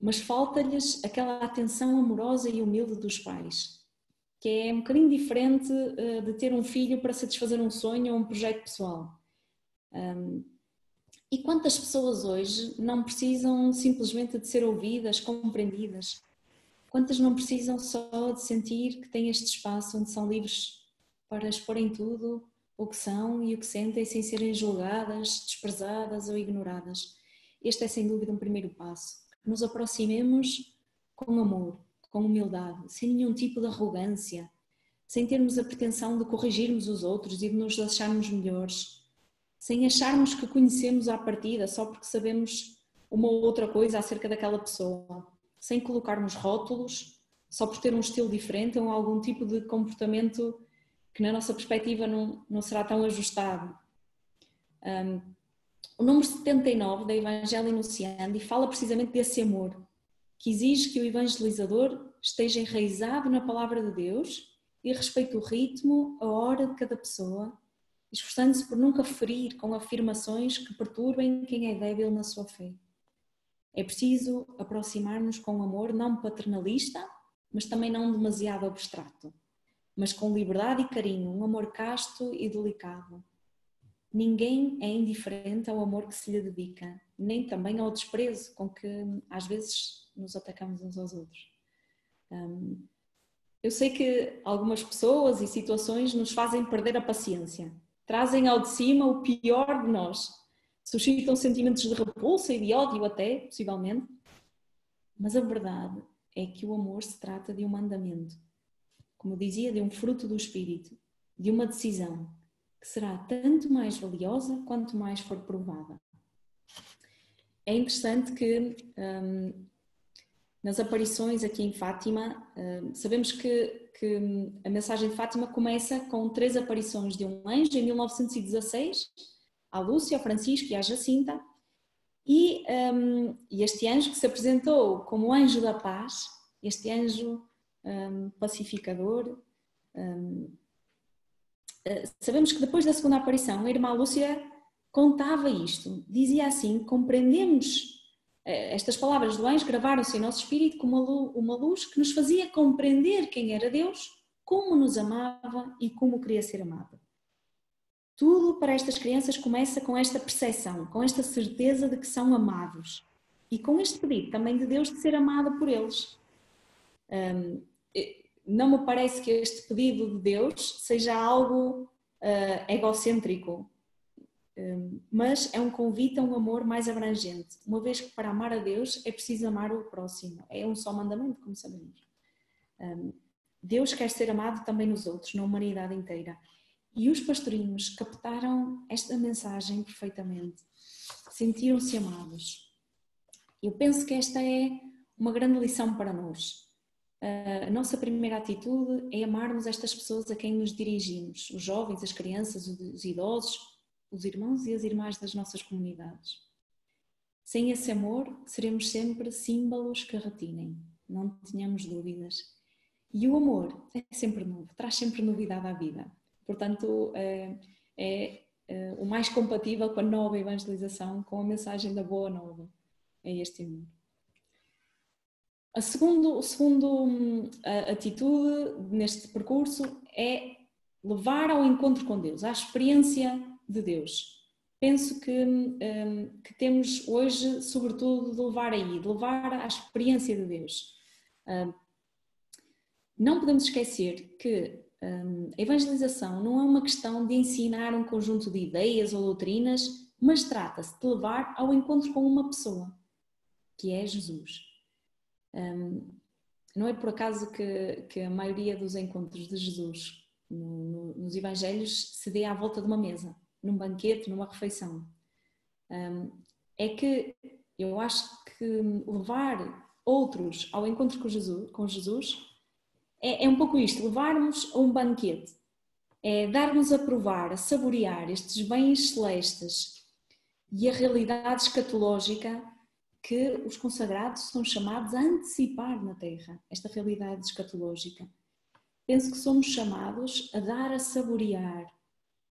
mas falta-lhes aquela atenção amorosa e humilde dos pais, que é um bocadinho diferente de ter um filho para satisfazer um sonho ou um projeto pessoal. E quantas pessoas hoje não precisam simplesmente de ser ouvidas, compreendidas? Quantas não precisam só de sentir que têm este espaço onde são livres para exporem tudo, o que são e o que sentem sem serem julgadas, desprezadas ou ignoradas. Este é sem dúvida um primeiro passo. Que nos aproximemos com amor, com humildade, sem nenhum tipo de arrogância, sem termos a pretensão de corrigirmos os outros e de nos acharmos melhores, sem acharmos que conhecemos à partida só porque sabemos uma ou outra coisa acerca daquela pessoa, sem colocarmos rótulos só por ter um estilo diferente ou algum tipo de comportamento que na nossa perspectiva não será tão ajustado. O número 79 da Evangelho Enunciandi fala precisamente desse amor, que exige que o evangelizador esteja enraizado na palavra de Deus e respeite o ritmo, a hora de cada pessoa, esforçando-se por nunca ferir com afirmações que perturbem quem é débil na sua fé. É preciso aproximar-nos com um amor não paternalista, mas também não demasiado abstrato, mas com liberdade e carinho, um amor casto e delicado. Ninguém é indiferente ao amor que se lhe dedica, nem também ao desprezo com que às vezes nos atacamos uns aos outros. Eu sei que algumas pessoas e situações nos fazem perder a paciência, trazem ao de cima o pior de nós, suscitam sentimentos de repulsa e de ódio até, possivelmente, mas a verdade é que o amor se trata de um mandamento, como dizia, de um fruto do Espírito, de uma decisão que será tanto mais valiosa quanto mais for provada. É interessante que nas aparições aqui em Fátima, sabemos que a mensagem de Fátima começa com 3 aparições de um anjo em 1916, à Lúcia, ao Francisco e à Jacinta, e este anjo que se apresentou como anjo da paz, este anjo pacificador. Sabemos que depois da segunda aparição, a irmã Lúcia contava isto, dizia assim: compreendemos, estas palavras do anjo gravaram-se em nosso espírito como uma luz que nos fazia compreender quem era Deus, como nos amava e como queria ser amado. Tudo para estas crianças começa com esta percepção, com esta certeza de que são amados e com este pedido também de Deus de ser amado por eles. Não me parece que este pedido de Deus seja algo egocêntrico, mas é um convite a um amor mais abrangente, uma vez que para amar a Deus é preciso amar o próximo, é um só mandamento, como sabemos. Deus quer ser amado também nos outros, na humanidade inteira. E os pastorinhos captaram esta mensagem perfeitamente, sentiram-se amados. Eu penso que esta é uma grande lição para nós. A nossa primeira atitude é amarmos estas pessoas a quem nos dirigimos, os jovens, as crianças, os idosos, os irmãos e as irmãs das nossas comunidades. Sem esse amor, seremos sempre símbolos que retinem, não tenhamos dúvidas. E o amor é sempre novo, traz sempre novidade à vida. Portanto, é o mais compatível com a nova evangelização, com a mensagem da boa nova. É este amor. A segunda atitude neste percurso é levar ao encontro com Deus, à experiência de Deus. Penso que temos hoje, sobretudo, de levar aí, de levar à experiência de Deus. Não podemos esquecer que a evangelização não é uma questão de ensinar um conjunto de ideias ou doutrinas, mas trata-se de levar ao encontro com uma pessoa, que é Jesus. Não é por acaso que a maioria dos encontros de Jesus nos evangelhos se dê à volta de uma mesa, num banquete, numa refeição. É que eu acho que levar outros ao encontro com Jesus é um pouco isto, levar-nos a um banquete, é dar-nos a provar, a saborear estes bens celestes e a realidade escatológica que os consagrados são chamados a antecipar na Terra, esta realidade escatológica. Penso que somos chamados a dar a saborear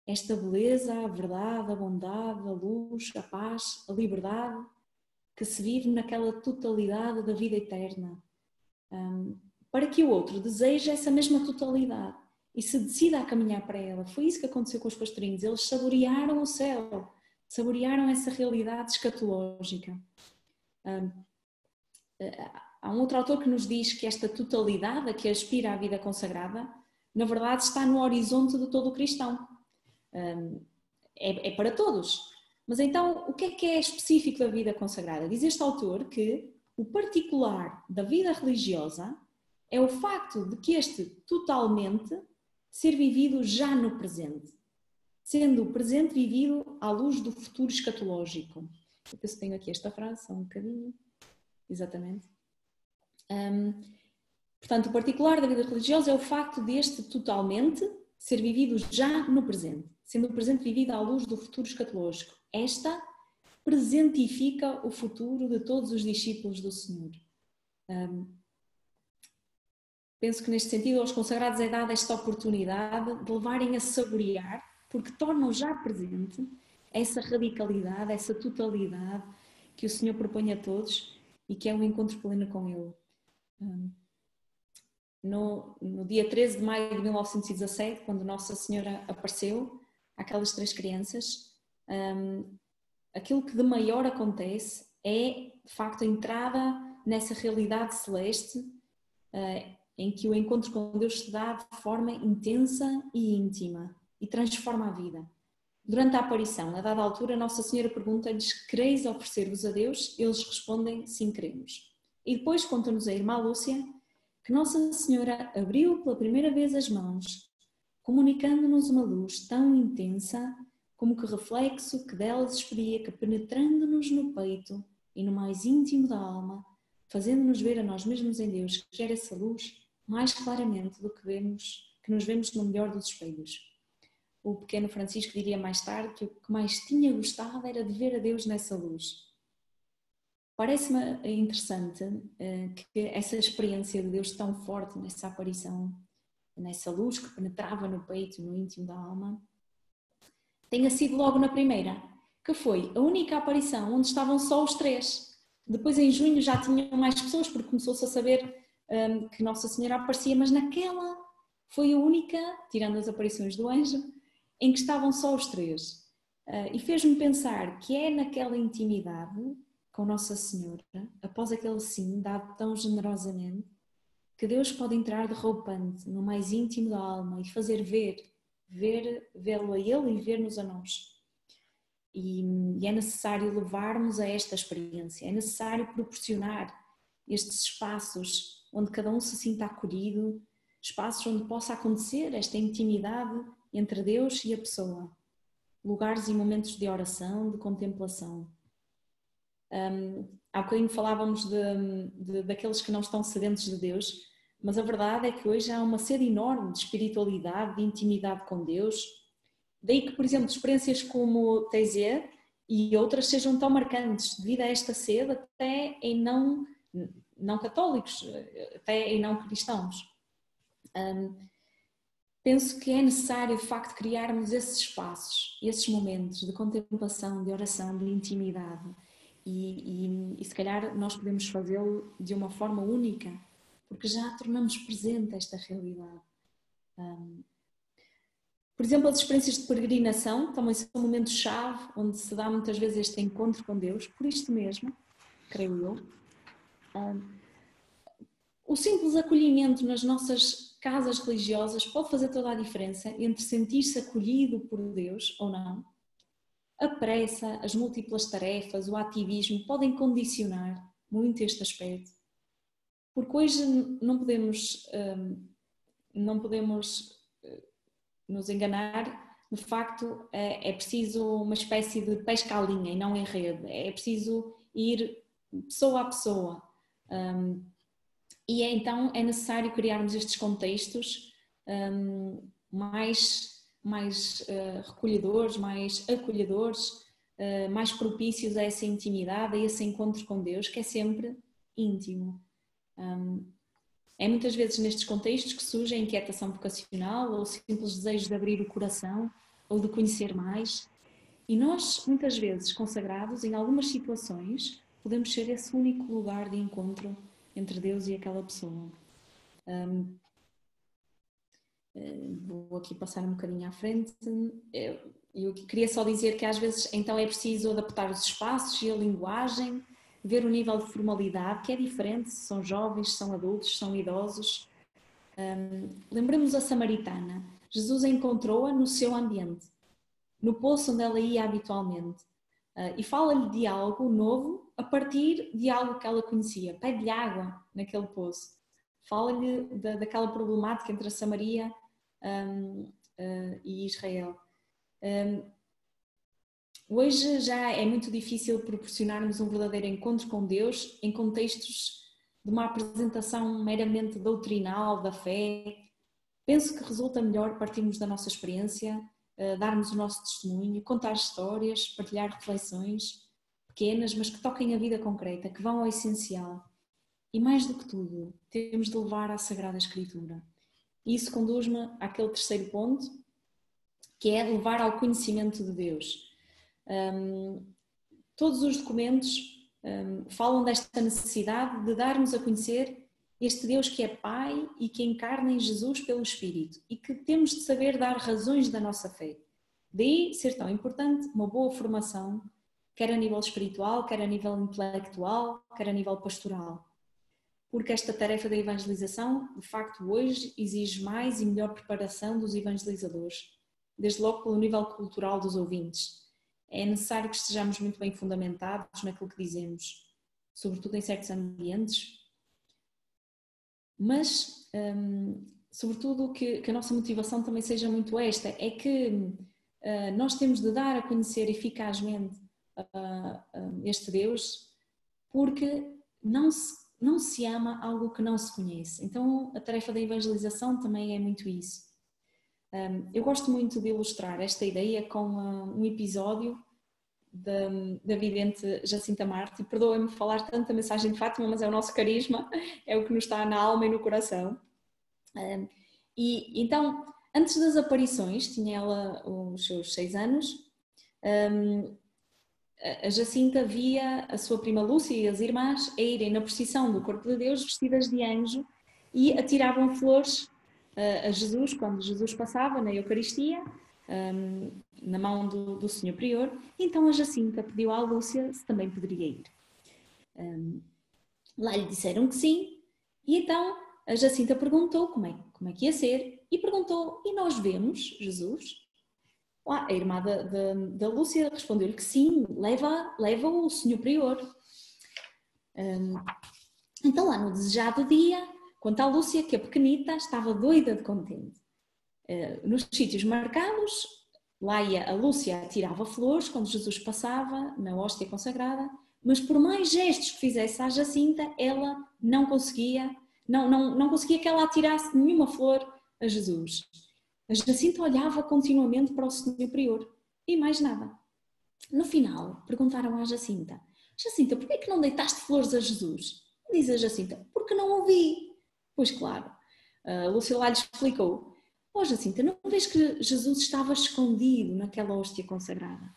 esta beleza, a verdade, a bondade, a luz, a paz, a liberdade que se vive naquela totalidade da vida eterna, para que o outro deseje essa mesma totalidade e se decida a caminhar para ela. Foi isso que aconteceu com os pastorinhos, eles saborearam o céu, saborearam essa realidade escatológica. Há um outro autor que nos diz que esta totalidade a que aspira a vida consagrada, na verdade está no horizonte de todo o cristão. É para todos. Mas então, o que é específico da vida consagrada? Diz este autor que o particular da vida religiosa é o facto de que este totalmente ser vivido já no presente, sendo o presente vivido à luz do futuro escatológico. Eu penso que tenho aqui esta frase, só um bocadinho. Exatamente. Portanto, o particular da vida religiosa é o facto deste totalmente ser vivido já no presente, sendo o presente vivido à luz do futuro escatológico. Esta presentifica o futuro de todos os discípulos do Senhor. Penso que neste sentido aos consagrados é dada esta oportunidade de levarem a saborear, porque tornam já presente essa radicalidade, essa totalidade que o Senhor propõe a todos e que é um encontro pleno com Ele. No dia 13 de maio de 1917, quando Nossa Senhora apareceu àquelas 3 crianças, aquilo que de maior acontece é, de facto, a entrada nessa realidade celeste em que o encontro com Deus se dá de forma intensa e íntima e transforma a vida. Durante a aparição, a dada altura, Nossa Senhora pergunta-lhes: quereis oferecer-vos a Deus? Eles respondem: sim, queremos. E depois conta-nos a irmã Lúcia que Nossa Senhora abriu pela primeira vez as mãos, comunicando-nos uma luz tão intensa como que reflexo que delas expedia, que penetrando-nos no peito e no mais íntimo da alma, fazendo-nos ver a nós mesmos em Deus, que gera essa luz mais claramente do que nos vemos no melhor dos espelhos. O pequeno Francisco diria mais tarde que o que mais tinha gostado era de ver a Deus nessa luz. Parece-me interessante que essa experiência de Deus tão forte nessa aparição, nessa luz que penetrava no peito, no íntimo da alma, tenha sido logo na primeira, que foi a única aparição onde estavam só os 3. Depois em junho já tinham mais pessoas, porque começou-se a saber que Nossa Senhora aparecia, mas naquela foi a única, tirando as aparições do anjo, em que estavam só os 3. E fez-me pensar que é naquela intimidade com Nossa Senhora, após aquele sim dado tão generosamente, que Deus pode entrar derroupante no mais íntimo da alma e fazer vê-lo a Ele e ver-nos a nós. E é necessário levarmos a esta experiência, é necessário proporcionar estes espaços onde cada um se sinta acolhido, espaços onde possa acontecer esta intimidade entre Deus e a pessoa, lugares e momentos de oração, de contemplação. Há bocadinho falávamos daqueles que não estão sedentos de Deus, mas a verdade é que hoje há uma sede enorme de espiritualidade, de intimidade com Deus. Daí que, por exemplo, experiências como Taizé e outras sejam tão marcantes devido a esta sede até em não católicos, até em não cristãos. Penso que é necessário, de facto, criarmos esses espaços, esses momentos de contemplação, de oração, de intimidade. E se calhar nós podemos fazê-lo de uma forma única, porque já tornamos presente esta realidade. Por exemplo, as experiências de peregrinação também são um momento-chave onde se dá muitas vezes este encontro com Deus, por isto mesmo, creio eu. O simples acolhimento nas nossas casas religiosas pode fazer toda a diferença entre sentir-se acolhido por Deus ou não. A pressa, as múltiplas tarefas, o ativismo podem condicionar muito este aspecto. Porque hoje não podemos nos enganar, de facto é preciso uma espécie de pesca à linha e não em rede. É preciso ir pessoa a pessoa. E então é necessário criarmos estes contextos mais recolhedores, mais acolhedores, mais propícios a essa intimidade, a esse encontro com Deus, que é sempre íntimo. É muitas vezes nestes contextos que surge a inquietação vocacional ou o simples desejo de abrir o coração ou de conhecer mais. E nós, muitas vezes, consagrados, em algumas situações, podemos ser esse único lugar de encontro entre Deus e aquela pessoa. Vou aqui passar um bocadinho à frente. Eu queria só dizer que às vezes então é preciso adaptar os espaços e a linguagem, ver o nível de formalidade, que é diferente se são jovens, se são adultos, se são idosos. Lembremos a samaritana. Jesus encontrou-a no seu ambiente. no poço onde ela ia habitualmente. E fala-lhe de algo novo a partir de algo que ela conhecia. Pede-lhe água naquele poço. Fala-lhe daquela problemática entre a Samaria e Israel. Hoje já é muito difícil proporcionarmos um verdadeiro encontro com Deus em contextos de uma apresentação meramente doutrinal da fé. Penso que resulta melhor partirmos da nossa experiência, darmos o nosso testemunho, contar histórias, partilhar reflexões pequenas, mas que toquem a vida concreta, que vão ao essencial. E mais do que tudo, temos de levar à Sagrada Escritura. E isso conduz-me àquele terceiro ponto, que é levar ao conhecimento de Deus. Todos os documentos falam desta necessidade de darmos a conhecer este Deus que é Pai e que encarna em Jesus pelo Espírito e que temos de saber dar razões da nossa fé. Daí ser tão importante uma boa formação, quer a nível espiritual, quer a nível intelectual, quer a nível pastoral. Porque esta tarefa da evangelização, de facto, hoje exige mais e melhor preparação dos evangelizadores, desde logo pelo nível cultural dos ouvintes. É necessário que estejamos muito bem fundamentados naquilo que dizemos, sobretudo em certos ambientes, mas, sobretudo, que a nossa motivação também seja muito esta, é que nós temos de dar a conhecer eficazmente este Deus, porque não se ama algo que não se conhece. Então a tarefa da evangelização também é muito isso. Eu gosto muito de ilustrar esta ideia com um episódio da vidente Jacinta Marte, e perdoem-me falar tanto da mensagem de Fátima, mas é o nosso carisma, é o que nos está na alma e no coração. E então, antes das aparições, tinha ela os seus 6 anos, a Jacinta via a sua prima Lúcia e as irmãs a irem na procissão do Corpo de Deus vestidas de anjo e atiravam flores a Jesus quando Jesus passava na Eucaristia, na mão do Senhor Prior. Então a Jacinta pediu à Lúcia se também poderia ir. Lá lhe disseram que sim, e então a Jacinta perguntou como é que ia ser, e perguntou: e nós vemos Jesus? A irmã da Lúcia respondeu-lhe que sim, leva o Senhor Prior. Então lá no desejado dia, quanto à Lúcia, que a pequenita estava doida de contente. Nos sítios marcados, lá ia a Lúcia, tirava flores quando Jesus passava na hóstia consagrada, mas por mais gestos que fizesse à Jacinta, ela não conseguia que ela atirasse nenhuma flor a Jesus. A Jacinta olhava continuamente para o Senhor Prior e mais nada. No final, perguntaram à Jacinta: Jacinta, porquê é que não deitaste flores a Jesus? Diz a Jacinta: porque não ouvi. Pois claro, a Lúcia lá lhe explicou: ó Jacinta, não vês que Jesus estava escondido naquela hóstia consagrada?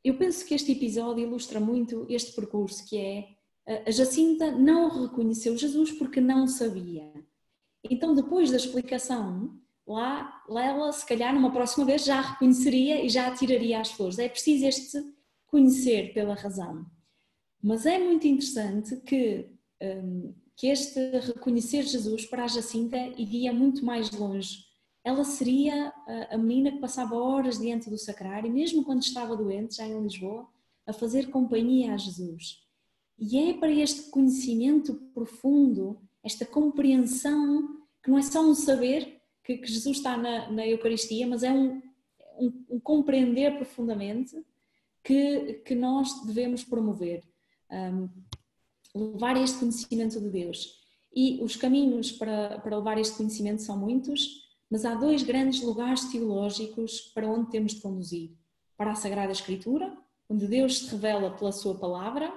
Eu penso que este episódio ilustra muito este percurso, que é: a Jacinta não reconheceu Jesus porque não sabia. Então, depois da explicação, lá ela, se calhar, numa próxima vez, já reconheceria e já atiraria as flores. É preciso este conhecer pela razão. Mas é muito interessante que este reconhecer Jesus para a Jacinta iria muito mais longe. Ela seria a menina que passava horas diante do sacrário, mesmo quando estava doente, já em Lisboa, a fazer companhia a Jesus. E é para este conhecimento profundo, esta compreensão, que não é só um saber que Jesus está na Eucaristia, mas é um compreender profundamente que nós devemos promover. Levar este conhecimento de Deus. E os caminhos para levar este conhecimento são muitos, mas há 2 grandes lugares teológicos para onde temos de conduzir. Para a Sagrada Escritura, onde Deus se revela pela sua palavra,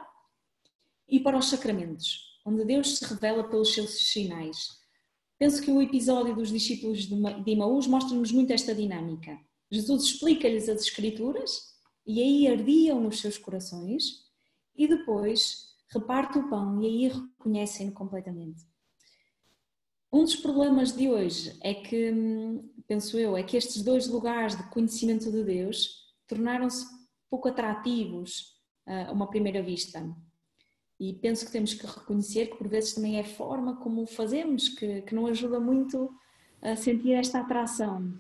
e para os sacramentos, onde Deus se revela pelos seus sinais. Penso que o episódio dos discípulos de Emaús mostra-nos muito esta dinâmica. Jesus explica-lhes as Escrituras e aí ardiam nos seus corações, e depois reparte o pão e aí reconhecem-no completamente. Um dos problemas de hoje é que, penso eu, é que estes 2 lugares de conhecimento de Deus tornaram-se pouco atrativos a uma primeira vista. E penso que temos que reconhecer que por vezes também é a forma como o fazemos que não ajuda muito a sentir esta atração.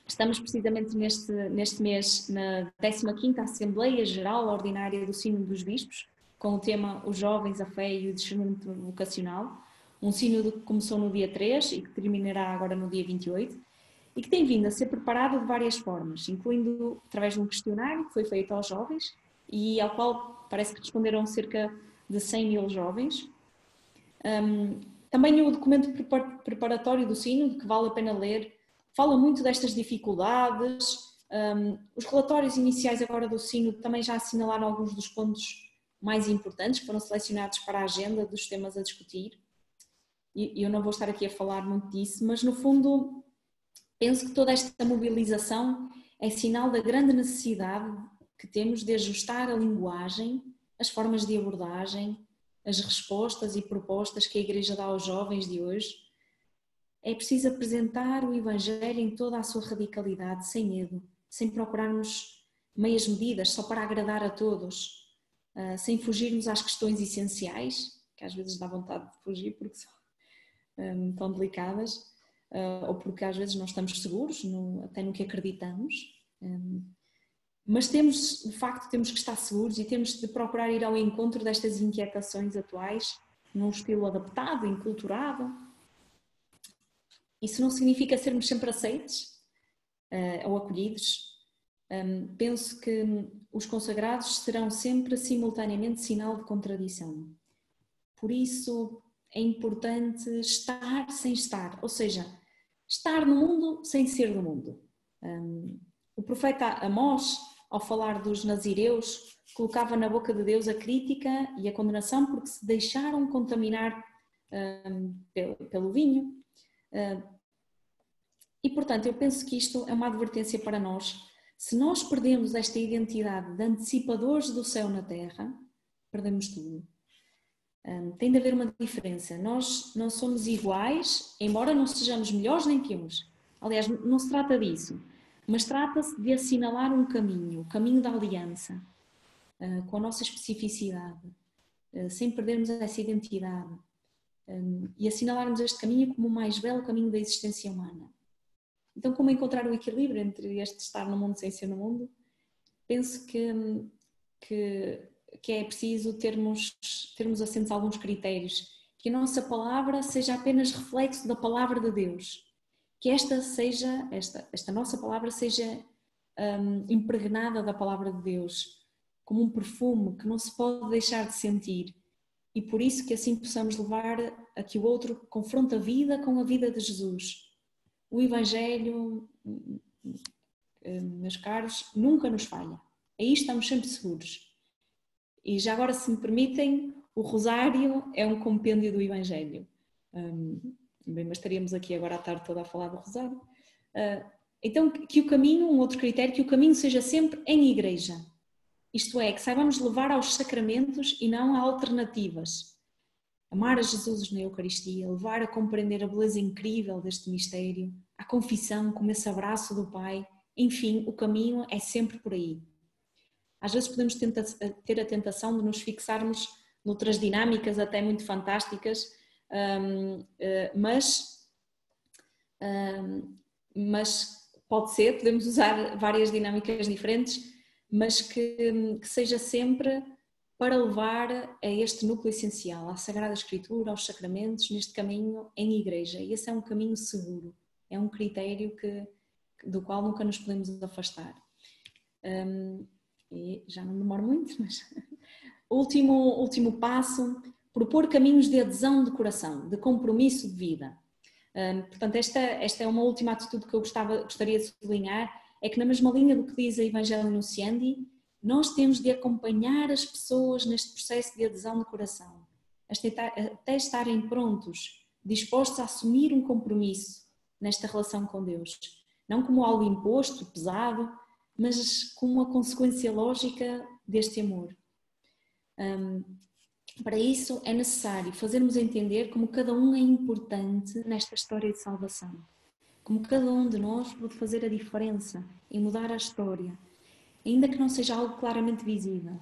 Estamos precisamente neste mês na 15ª Assembleia Geral Ordinária do Sínodo dos Bispos, com o tema Os Jovens, a Fé e o Discernimento Vocacional, um sínodo que começou no dia 3 e que terminará agora no dia 28, e que tem vindo a ser preparado de várias formas, incluindo através de um questionário que foi feito aos jovens e ao qual parece que responderam cerca de 100 mil jovens. Também o documento preparatório do sínodo, que vale a pena ler, fala muito destas dificuldades. Os relatórios iniciais agora do sínodo também já assinalaram alguns dos pontos mais importantes que foram selecionados para a agenda dos temas a discutir. E eu não vou estar aqui a falar muito disso, mas no fundo penso que toda esta mobilização é sinal da grande necessidade que temos de ajustar a linguagem, as formas de abordagem, as respostas e propostas que a Igreja dá aos jovens de hoje. É preciso apresentar o Evangelho em toda a sua radicalidade, sem medo, sem procurarmos meias medidas só para agradar a todos, sem fugirmos às questões essenciais, que às vezes dá vontade de fugir porque são tão delicadas, ou porque às vezes não estamos seguros, até no que acreditamos. Mas de facto, temos que estar seguros e temos de procurar ir ao encontro destas inquietações atuais, num estilo adaptado, enculturado. Isso não significa sermos sempre aceites ou acolhidos. Penso que os consagrados serão sempre simultaneamente sinal de contradição. Por isso é importante estar sem estar, ou seja, estar no mundo sem ser do mundo. O profeta Amós, ao falar dos nazireus, colocava na boca de Deus a crítica e a condenação porque se deixaram contaminar pelo vinho. E, portanto, eu penso que isto é uma advertência para nós. Se nós perdemos esta identidade de antecipadores do céu na terra, perdemos tudo. Tem de haver uma diferença. Nós não somos iguais, embora não sejamos melhores nem piores. Aliás, não se trata disso. Mas trata-se de assinalar um caminho, o caminho da aliança, com a nossa especificidade, sem perdermos essa identidade. E assinalarmos este caminho como o mais belo caminho da existência humana. Então, como encontrar o equilíbrio entre este estar no mundo sem ser no mundo? Penso que é preciso termos assentos a alguns critérios. Que a nossa palavra seja apenas reflexo da palavra de Deus. Que esta nossa palavra seja impregnada da palavra de Deus, como um perfume que não se pode deixar de sentir. E por isso que assim possamos levar a que o outro confronte a vida com a vida de Jesus. O Evangelho, meus caros, nunca nos falha. Aí estamos sempre seguros. E já agora, se me permitem, o Rosário é um compêndio do Evangelho. Bem, mas estaríamos aqui agora à tarde toda a falar do Rosário. Então, que o caminho, um outro critério, que o caminho seja sempre em igreja. Isto é, que saibamos levar aos sacramentos e não a alternativas. Amar a Jesus na Eucaristia, levar a compreender a beleza incrível deste mistério, a confissão como esse abraço do Pai. Enfim, o caminho é sempre por aí. Às vezes podemos ter a tentação de nos fixarmos noutras dinâmicas até muito fantásticas, mas pode ser, podemos usar várias dinâmicas diferentes, mas que seja sempre para levar a este núcleo essencial, à Sagrada Escritura, aos sacramentos, neste caminho em igreja. E esse é um caminho seguro, é um critério do qual nunca nos podemos afastar. E já não demoro muito, mas último passo, propor caminhos de adesão de coração, de compromisso de vida. Portanto, esta é uma última atitude que eu gostaria de sublinhar, é que na mesma linha do que diz a Evangelho Nunciandi, nós temos de acompanhar as pessoas neste processo de adesão de coração, até estarem prontos, dispostos a assumir um compromisso nesta relação com Deus. Não como algo imposto, pesado, mas como uma consequência lógica deste amor. Para isso é necessário fazermos entender como cada um é importante nesta história de salvação. Como cada um de nós pode fazer a diferença em mudar a história, ainda que não seja algo claramente visível.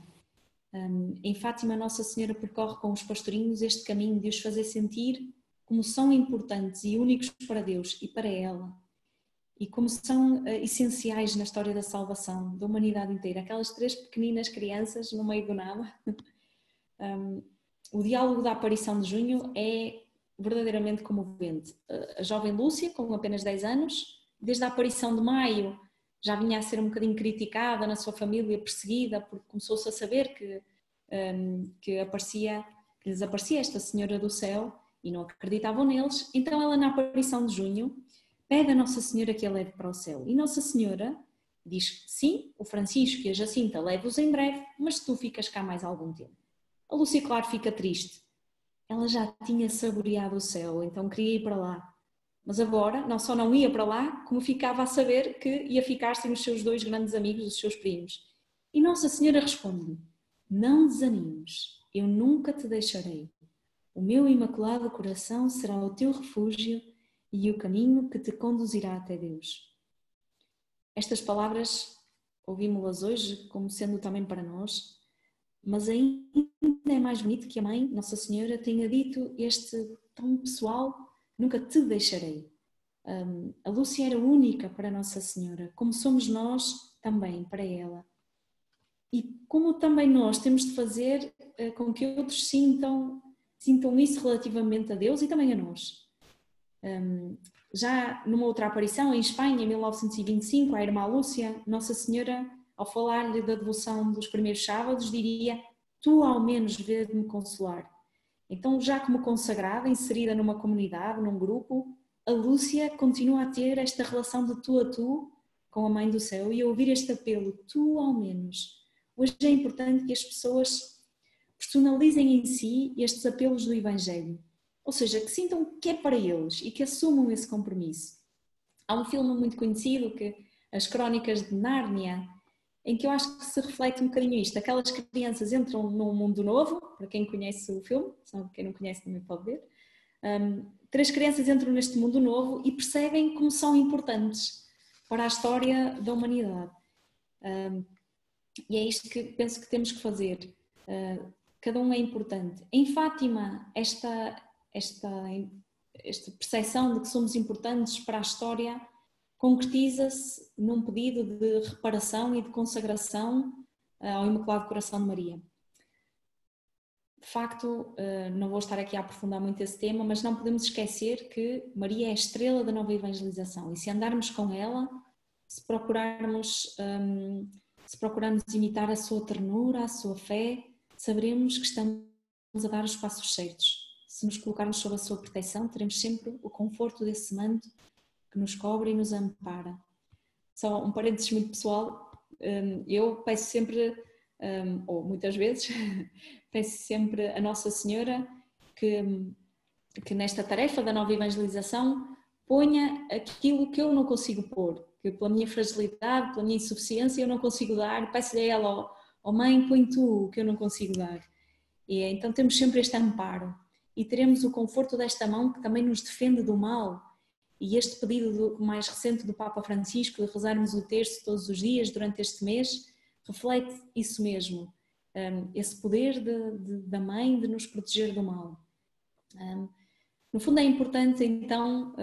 Em Fátima, Nossa Senhora percorre com os pastorinhos este caminho de os fazer sentir como são importantes e únicos para Deus e para ela. e como são essenciais na história da salvação da humanidade inteira. Aquelas 3 pequeninas crianças no meio do nada. O diálogo da aparição de junho é verdadeiramente comovente. A jovem Lúcia, com apenas 10 anos, desde a aparição de maio, já vinha a ser um bocadinho criticada na sua família, perseguida, porque começou-se a saber que lhes aparecia esta Senhora do Céu e não acreditavam neles. Então ela, na aparição de junho, pede a Nossa Senhora que a leve para o céu. E Nossa Senhora diz que sim, o Francisco e a Jacinta leve-os em breve, mas tu ficas cá mais algum tempo. A Lúcia, claro, fica triste. Ela já tinha saboreado o céu, então queria ir para lá. Mas agora, não só não ia para lá, como ficava a saber que ia ficar sem os seus 2 grandes amigos, os seus primos. E Nossa Senhora responde-lhe: não desanimes, eu nunca te deixarei. O meu imaculado coração será o teu refúgio e o caminho que te conduzirá até Deus. Estas palavras ouvimos-las hoje como sendo também para nós, mas ainda é mais bonito que a mãe, Nossa Senhora, tenha dito este tão pessoal: nunca te deixarei. A Lúcia era única para Nossa Senhora, como somos nós também para ela. E como também nós temos de fazer com que outros sintam isso relativamente a Deus e também a nós. Já numa outra aparição, em Espanha, em 1925, à irmã Lúcia, Nossa Senhora, ao falar-lhe da devoção dos primeiros sábados, diria: tu ao menos vê-me consolar. Então, já como consagrada, inserida numa comunidade, num grupo, a Lúcia continua a ter esta relação de tu a tu com a Mãe do Céu e a ouvir este apelo: tu ao menos. Hoje é importante que as pessoas personalizem em si estes apelos do Evangelho, ou seja, que sintam que é para eles e que assumam esse compromisso. Há um filme muito conhecido, As Crónicas de Nárnia, em que eu acho que se reflete um bocadinho isto. Aquelas crianças entram num mundo novo, para quem conhece o filme, senão quem não conhece também pode ver. 3 crianças entram neste mundo novo e percebem como são importantes para a história da humanidade. E é isto que penso que temos que fazer. Cada um é importante. Em Fátima, esta percepção de que somos importantes para a história concretiza-se num pedido de reparação e de consagração ao Imaculado Coração de Maria. De facto, não vou estar aqui a aprofundar muito esse tema, mas não podemos esquecer que Maria é a estrela da nova evangelização e se andarmos com ela, se procurarmos imitar a sua ternura, a sua fé, saberemos que estamos a dar os passos certos. Se nos colocarmos sob a sua proteção, teremos sempre o conforto desse manto que nos cobre e nos ampara. Só um parênteses muito pessoal, eu peço sempre, ou muitas vezes, peço sempre a Nossa Senhora que nesta tarefa da nova evangelização ponha aquilo que eu não consigo pôr, que pela minha fragilidade, pela minha insuficiência eu não consigo dar, peço-lhe a ela: ó mãe, põe tu o que eu não consigo dar. E então temos sempre este amparo e teremos o conforto desta mão que também nos defende do mal. E este pedido mais recente do Papa Francisco de rezarmos o terço todos os dias durante este mês reflete isso mesmo, esse poder da mãe de nos proteger do mal. No fundo é importante então,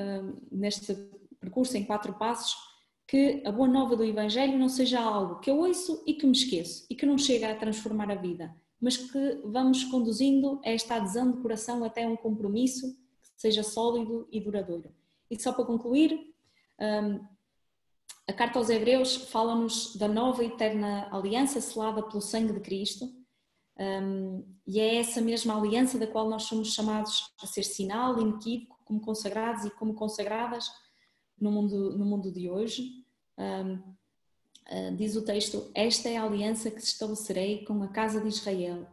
neste percurso em 4 passos, que a boa nova do Evangelho não seja algo que eu ouço e que me esqueço e que não chega a transformar a vida, mas que vamos conduzindo a esta adesão de coração até um compromisso que seja sólido e duradouro. E só para concluir, a carta aos Hebreus fala-nos da nova e eterna aliança selada pelo sangue de Cristo, e é essa mesma aliança da qual nós somos chamados a ser sinal inequívoco como consagrados e como consagradas no mundo de hoje. Diz o texto: esta é a aliança que estabelecerei com a casa de Israel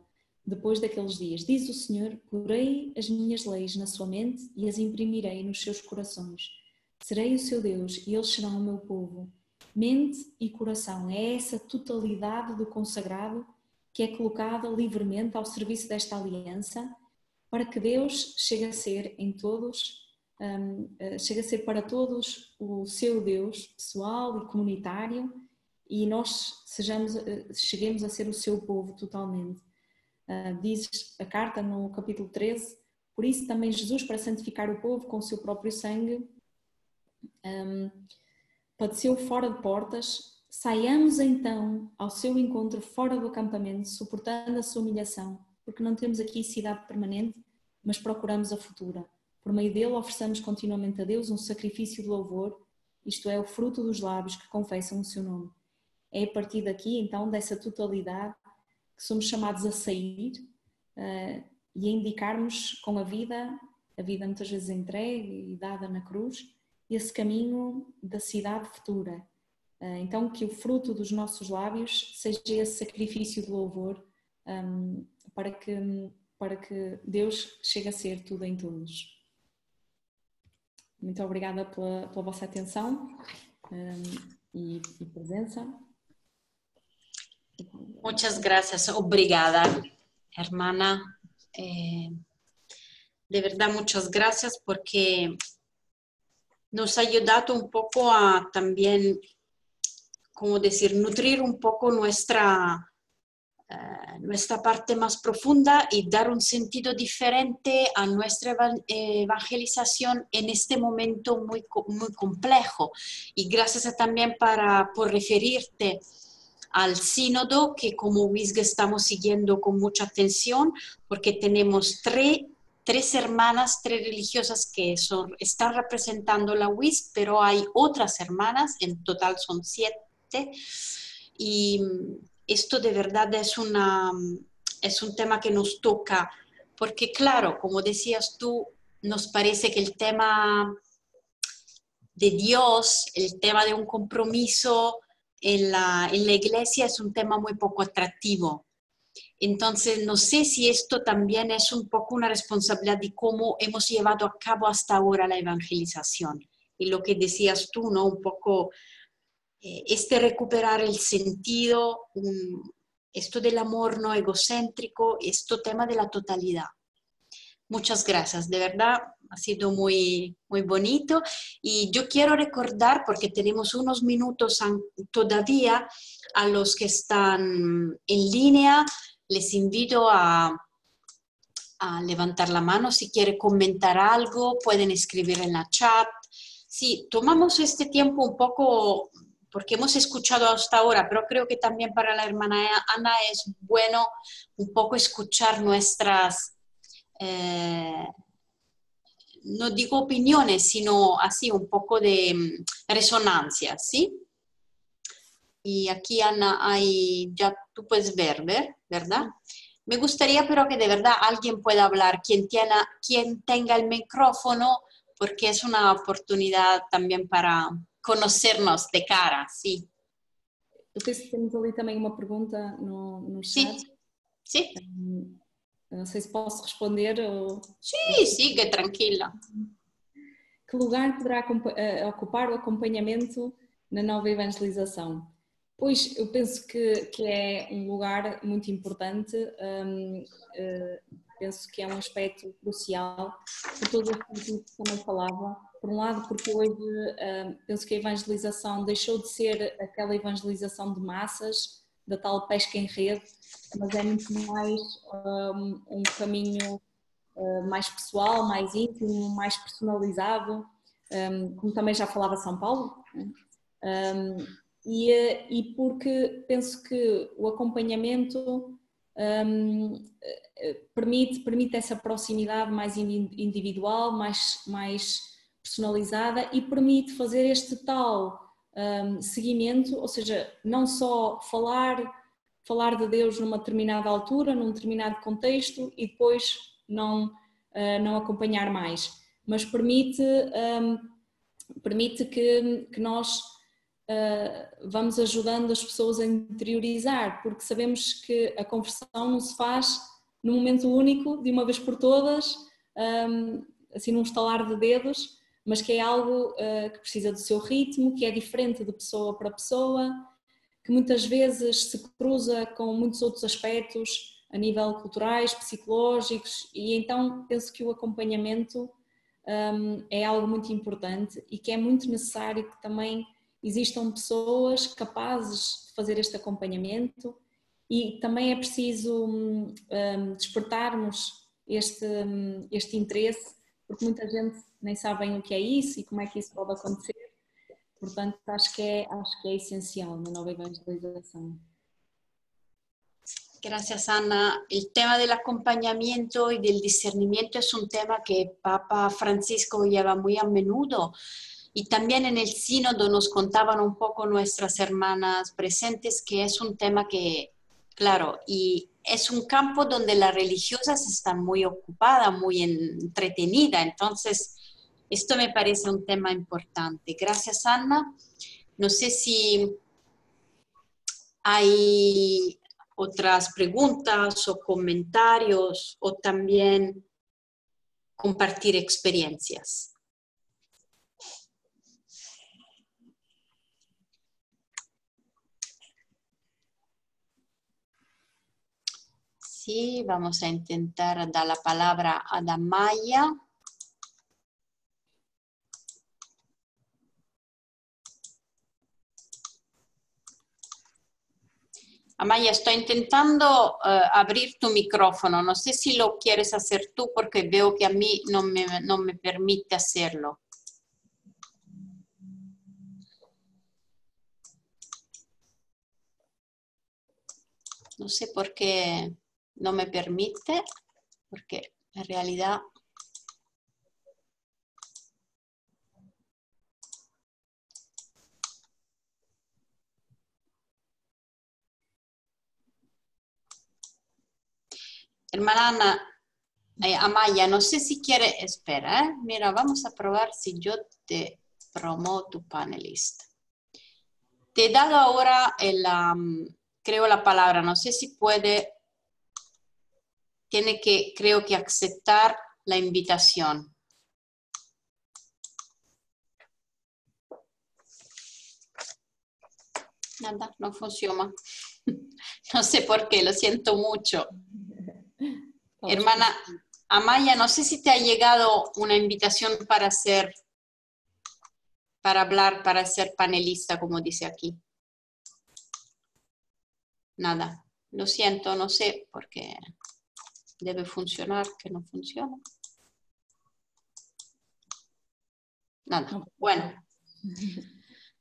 depois daqueles dias, diz o Senhor: porei as minhas leis na sua mente e as imprimirei nos seus corações. Serei o seu Deus e eles serão o meu povo. Mente e coração, é essa totalidade do consagrado que é colocada livremente ao serviço desta aliança, para que Deus chegue a ser em todos, chegue a ser para todos o seu Deus pessoal e comunitário, e nós cheguemos a ser o seu povo totalmente. Diz a carta no capítulo 13, por isso também Jesus, para santificar o povo com o seu próprio sangue, padeceu fora de portas, saiamos então ao seu encontro fora do acampamento, suportando a sua humilhação, porque não temos aqui cidade permanente, mas procuramos a futura. Por meio dele ofereçamos continuamente a Deus um sacrifício de louvor, isto é, o fruto dos lábios que confessam o seu nome. É a partir daqui, então, dessa totalidade, que somos chamados a sair e a indicarmos com a vida muitas vezes entregue e dada na cruz, esse caminho da cidade futura. Então, que o fruto dos nossos lábios seja esse sacrifício de louvor, para que Deus chegue a ser tudo em todos. Muito obrigada pela vossa atenção e presença. Muchas gracias. Obrigada, hermana. De verdad, muchas gracias porque nos ha ayudado un poco a también, como decir, nutrir un poco nuestra parte más profunda y dar un sentido diferente a nuestra evangelización en este momento muy complejo. Y gracias también por referirte al sínodo, que como WISG estamos siguiendo con mucha atención, porque tenemos tres hermanas, tres religiosas que están representando la WISG, pero hay otras hermanas, en total son 7, y esto de verdad es un tema que nos toca, porque claro, como decías tú, nos parece que el tema de Dios, el tema de un compromiso en la iglesia es un tema muy poco atractivo. Entonces, no sé si esto también es un poco una responsabilidad de cómo hemos llevado a cabo hasta ahora la evangelización. Y lo que decías tú, ¿no? Un poco recuperar el sentido, esto del amor no egocéntrico, esto tema de la totalidad. Muchas gracias, de verdad ha sido muy, muy bonito. Y yo quiero recordar, porque tenemos unos minutos todavía, a los que están en línea, les invito a levantar la mano si quieren comentar algo, pueden escribir en la chat. Sí, tomamos este tiempo un poco, porque hemos escuchado hasta ahora, pero creo que también para la hermana Ana es bueno un poco escuchar nuestras, no digo opiniones, sino así un poco de resonancia, ¿sí? Y aquí, Ana, ya tú puedes ver, ¿verdad? Me gustaría, pero que de verdad alguien pueda hablar, quien tenga el micrófono, porque es una oportunidad también para conocernos de cara, sí. Eu penso que temos ali também uma pergunta no chat. Sí. Não sei se posso responder ou... Sí, sigue, tranquila. Que lugar poderá ocupar o acompanhamento na nova evangelização? Pois, eu penso que é um lugar muito importante, penso que é um aspecto crucial, por todo o que também falava. Por um lado, porque hoje penso que a evangelização deixou de ser aquela evangelização de massas, da tal pesca em rede, mas é muito mais um caminho mais pessoal, mais íntimo, mais personalizado, como também já falava São Paulo, e porque penso que o acompanhamento permite essa proximidade mais individual, mais personalizada, e permite fazer este tal seguimento, ou seja, não só falar de Deus numa determinada altura, num determinado contexto e depois não acompanhar mais, mas permite que nós vamos ajudando as pessoas a interiorizar, porque sabemos que a conversão não se faz num momento único, de uma vez por todas, assim num estalar de dedos, mas que é algo que precisa do seu ritmo, que é diferente de pessoa para pessoa, que muitas vezes se cruza com muitos outros aspectos a nível culturais, psicológicos, e então penso que o acompanhamento é algo muito importante e que é muito necessário que também existam pessoas capazes de fazer este acompanhamento, e também é preciso despertarmos este interesse, porque muita gente nem sabe bem o que é isso e como é que isso pode acontecer. portanto acho que é essencial na nova evangelização. Gracias, Ana. El tema del acompañamiento y del discernimiento es un tema que Papa Francisco lleva muy a menudo. Y también en el sínodo nos contaban un poco nuestras hermanas presentes que es un tema que, claro, y es un campo donde las religiosas están muy ocupadas, muy entretenidas. Entonces, esto me parece un tema importante. Gracias, Ana. No sé si hay otras preguntas o comentarios o también compartir experiencias. Sí, vamos a intentar dar la palabra a Damaya. Amaya, estoy intentando abrir tu micrófono. No sé si lo quieres hacer tú porque veo que a mí no me permite hacerlo. No sé por qué no me permite, porque en realidad... Hermana Ana, Amaya, no sé si quiere... Espera, mira, vamos a probar si yo te promo tu panelista. Te he dado ahora creo la palabra, no sé si puede... Tiene que, creo que aceptar la invitación. Nada, no funciona. No sé por qué, lo siento mucho. Hermana Amaya, no sé si te ha llegado una invitación para hablar, para ser panelista, como dice aquí. Nada, lo siento, no sé por qué debe funcionar, que no funciona. Nada, bueno.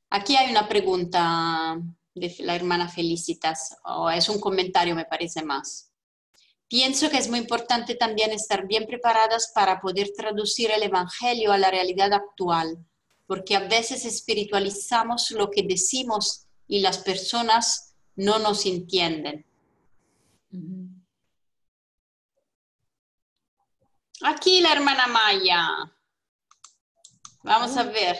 Aquí hay una pregunta de la hermana Felicitas, o es un comentario, me parece más. Pienso que es muy importante también estar bien preparadas para poder traducir el Evangelio a la realidad actual, porque a veces espiritualizamos lo que decimos y las personas no nos entienden. Aquí la hermana Maya. Vamos a ver.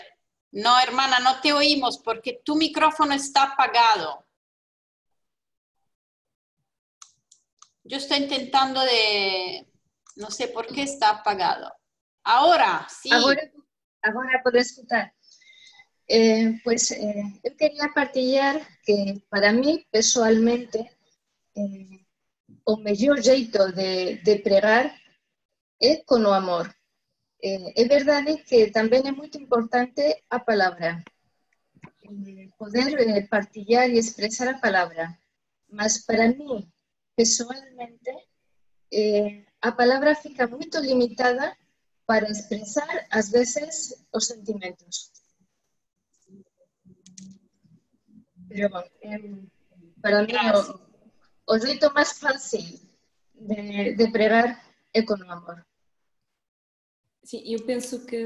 No, hermana, no te oímos porque tu micrófono está apagado. Yo estoy intentando de... No sé por qué está apagado. Ahora, sí. Agora podo escutar. Eu quería partillar que para mí, pessoalmente, o mellor xeito de pregar é con o amor. É verdade que tamén é moito importante a palabra, poder partillar e expresar a palabra, mas para mí, pessoalmente, a palabra fica moito limitada para expresar, ás veces, os sentimentos. Pero, para mí, o xeito máis fácil de pregar é con o amor. Sim, eu penso que,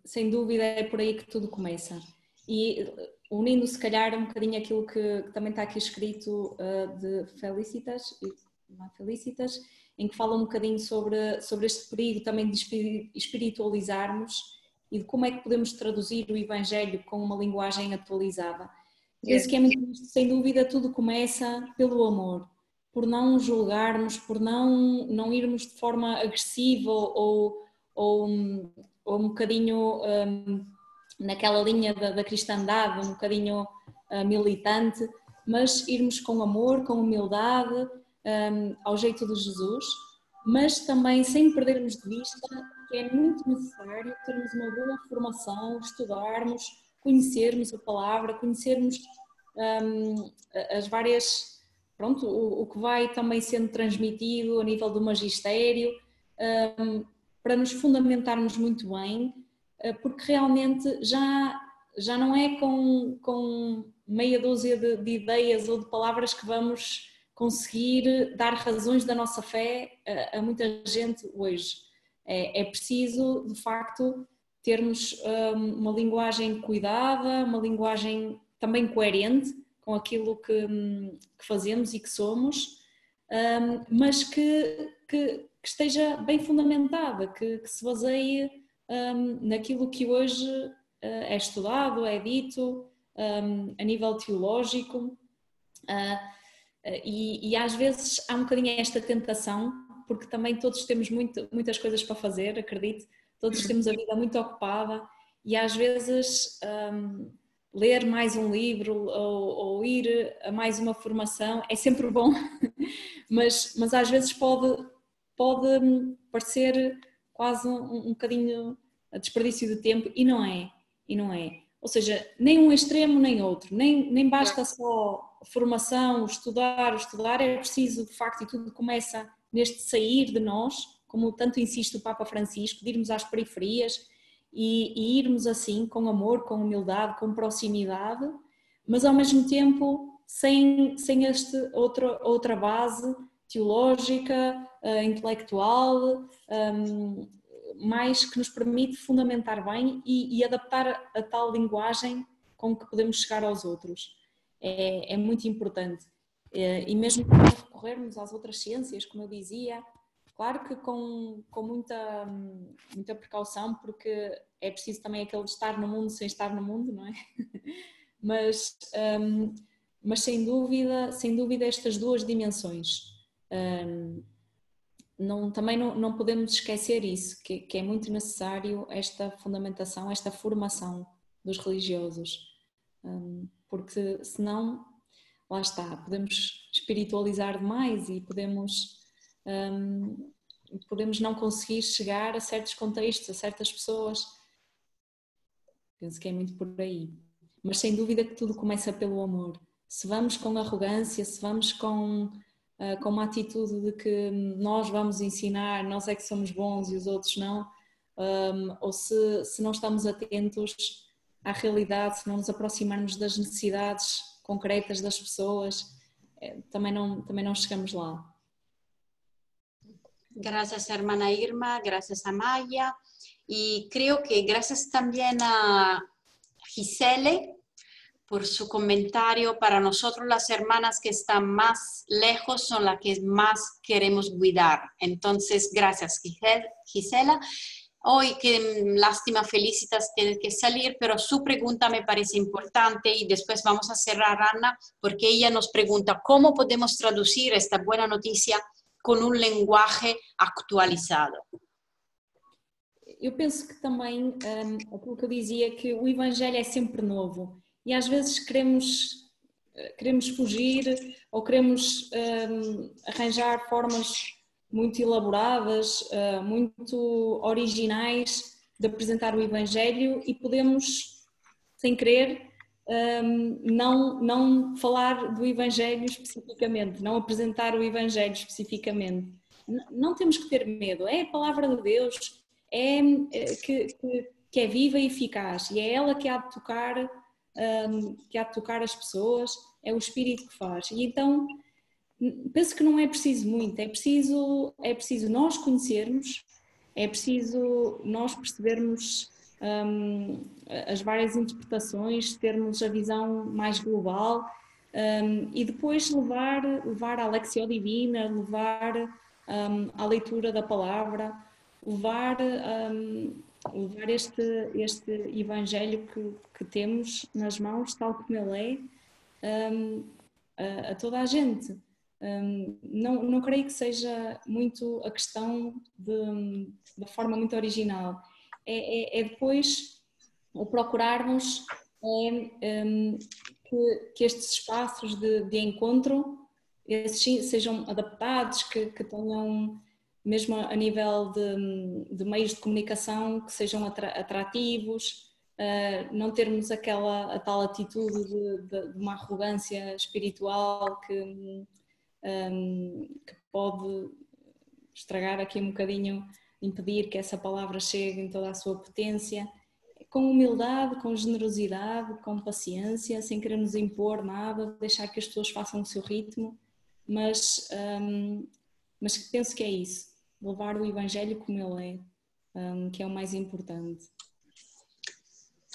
sem dúvida, é por aí que tudo começa. E unindo, se calhar, um bocadinho aquilo que também está aqui escrito de Felicitas, em que fala um bocadinho sobre este perigo também de espiritualizarmos e de como é que podemos traduzir o Evangelho com uma linguagem atualizada. Penso que é muito isto, sem dúvida, tudo começa pelo amor, por não julgarmos, por não irmos de forma agressiva ou um bocadinho naquela linha da cristandade, um bocadinho militante, mas irmos com amor, com humildade, ao jeito de Jesus, mas também sem perdermos de vista que é muito necessário termos uma boa formação, estudarmos, conhecermos a palavra, conhecermos as várias, pronto, o que vai também sendo transmitido a nível do magistério, para nos fundamentarmos muito bem, porque realmente já já não é com meia dúzia de ideias ou de palavras que vamos conseguir dar razões da nossa fé a muita gente hoje. É preciso, de facto, termos uma linguagem cuidada, uma linguagem também coerente com aquilo que fazemos e que somos, mas que esteja bem fundamentada, que se baseie naquilo que hoje é estudado, é dito, a nível teológico, e às vezes há um bocadinho esta tentação, porque também todos temos muitas coisas para fazer, acredito, todos temos a vida muito ocupada e às vezes ler mais um livro ou ir a mais uma formação é sempre bom, mas às vezes pode parecer quase um bocadinho a desperdício de tempo e não é. Ou seja, nem um extremo nem outro, nem basta só formação, estudar, é preciso de facto, e tudo começa neste sair de nós, como tanto insiste o Papa Francisco, de irmos às periferias e irmos assim com amor, com humildade, com proximidade, mas ao mesmo tempo sem esta outra base teológica, intelectual, mais que nos permite fundamentar bem e adaptar a tal linguagem com que podemos chegar aos outros. É muito importante. E mesmo quando recorrermos às outras ciências, como eu dizia, claro que com muita precaução, porque é preciso também aquele de estar no mundo sem estar no mundo, não é? Mas sem dúvida estas duas dimensões. Também não podemos esquecer isso, que é muito necessário esta fundamentação, esta formação dos religiosos, porque senão, lá está, podemos espiritualizar demais e podemos não conseguir chegar a certos contextos, a certas pessoas. Penso que é muito por aí. Mas sem dúvida que tudo começa pelo amor. Se vamos com arrogância, se vamos com uma atitude de que nós vamos ensinar, nós é que somos bons e os outros não, ou se não estamos atentos à realidade, se não nos aproximarmos das necessidades concretas das pessoas, também não chegamos lá. Gracias, hermana Irma, gracias a Maya, y creo que gracias también a Gisele por su comentario. Para nosotros las hermanas que están más lejos son las que más queremos cuidar. Entonces, gracias Gisela. Hoy, qué lástima, Felicitas tiene que salir, pero su pregunta me parece importante y después vamos a cerrar, Ana, porque ella nos pregunta cómo podemos traducir esta buena noticia com um linguagem actualizado. Eu penso que também, aquilo que eu dizia, que o Evangelho é sempre novo e às vezes queremos fugir ou queremos arranjar formas muito elaboradas, muito originais de apresentar o Evangelho e podemos, sem querer, não falar do Evangelho especificamente, não apresentar o Evangelho especificamente. Não temos que ter medo, é a palavra de Deus, que é viva e eficaz e é ela que há de tocar as pessoas, é o Espírito que faz. E então penso que não é preciso muito, é preciso nós conhecermos, é preciso nós percebermos as várias interpretações, termos a visão mais global e depois levar à Lectio Divina, levar à leitura da palavra, levar este Evangelho que temos nas mãos, tal como ele é, a toda a gente. Não creio que seja muito a questão da forma muito original. É depois o procurarmos que estes espaços de encontro sejam adaptados, que tenham, mesmo a nível de meios de comunicação, que sejam atrativos, não termos a tal atitude de uma arrogância espiritual que pode estragar aqui um bocadinho, impedir que essa palavra chegue em toda a sua potência. com humildade, com generosidade, com paciência, sem querer nos impor nada, deixar que as pessoas façam o seu ritmo, mas penso que é isso, levar o Evangelho como ele é, que é o mais importante.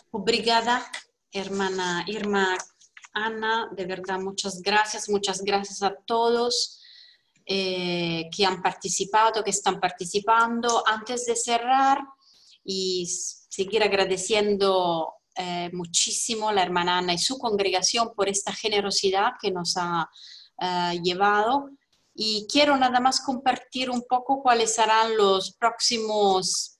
Obrigada, hermana Irma Ana, de verdad, muchas gracias a todos que han participado, que están participando. Antes de cerrar y seguir agradeciendo muchísimo a la hermana Ana y su congregación por esta generosidad que nos ha llevado, y quiero nada más compartir un poco cuáles serán los próximos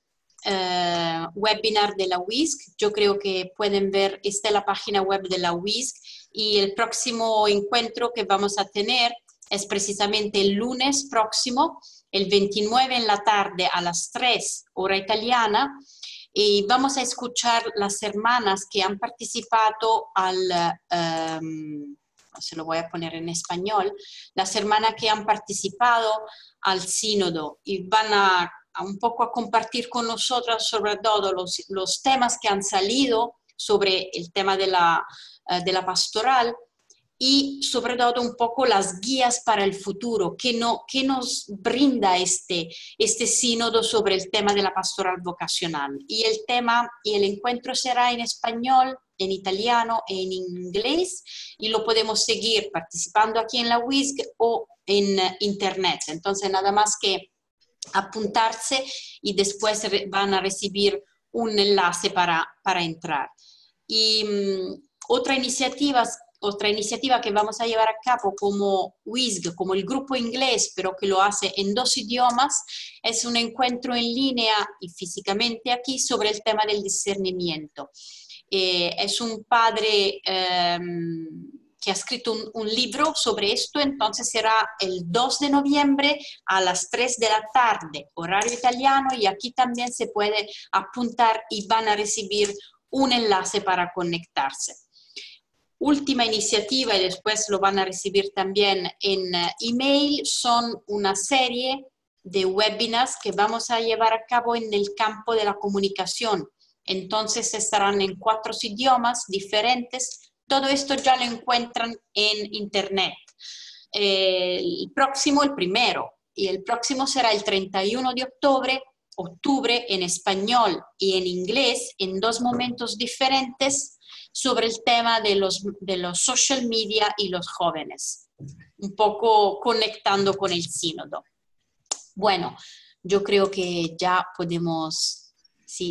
webinar de la WISC. Yo creo que pueden ver, está en la página web de la WISC, y el próximo encuentro que vamos a tener es precisamente el lunes próximo, el 29 en la tarde a las 3 hora italiana, y vamos a escuchar las hermanas que han participado se lo voy a poner en español, las hermanas que han participado al sínodo, y van a un poco a compartir con nosotros sobre todo los temas que han salido sobre el tema de la pastoral, y sobre todo un poco las guías para el futuro, que nos brinda este sínodo sobre el tema de la pastoral vocacional. Y el encuentro será en español, en italiano e en inglés, y lo podemos seguir participando aquí en la WISC o en internet. Entonces nada más que apuntarse y después van a recibir un enlace para entrar. Y otra iniciativa que vamos a llevar a cabo como WISC, como el grupo inglés, pero que lo hace en 2 idiomas, es un encuentro en línea y físicamente aquí sobre el tema del discernimiento. Es un padre que ha escrito un libro sobre esto, entonces será el 2 de noviembre a las 3 de la tarde, horario italiano, y aquí también se puede apuntar y van a recibir un enlace para conectarse. Última iniciativa, y después lo van a recibir también en email, son una serie de webinars que vamos a llevar a cabo en el campo de la comunicación. Entonces estarán en 4 idiomas diferentes. Todo esto ya lo encuentran en internet. El primero, y el próximo será el 31 de octubre en español y en inglés, en 2 momentos diferentes, sobre el tema de los social media y los jóvenes, un poco conectando con el sínodo. Bueno, yo creo que ya podemos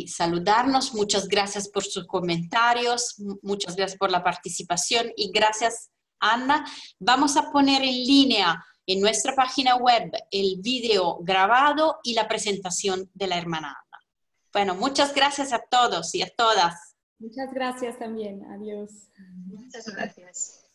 saludarnos. Muchas gracias por sus comentarios, muchas gracias por la participación, y gracias, Ana. Vamos a poner en línea en nuestra página web el video grabado y la presentación de la hermana Ana. Bueno, muchas gracias a todos y a todas. Muchas gracias también. Adiós. Muchas gracias.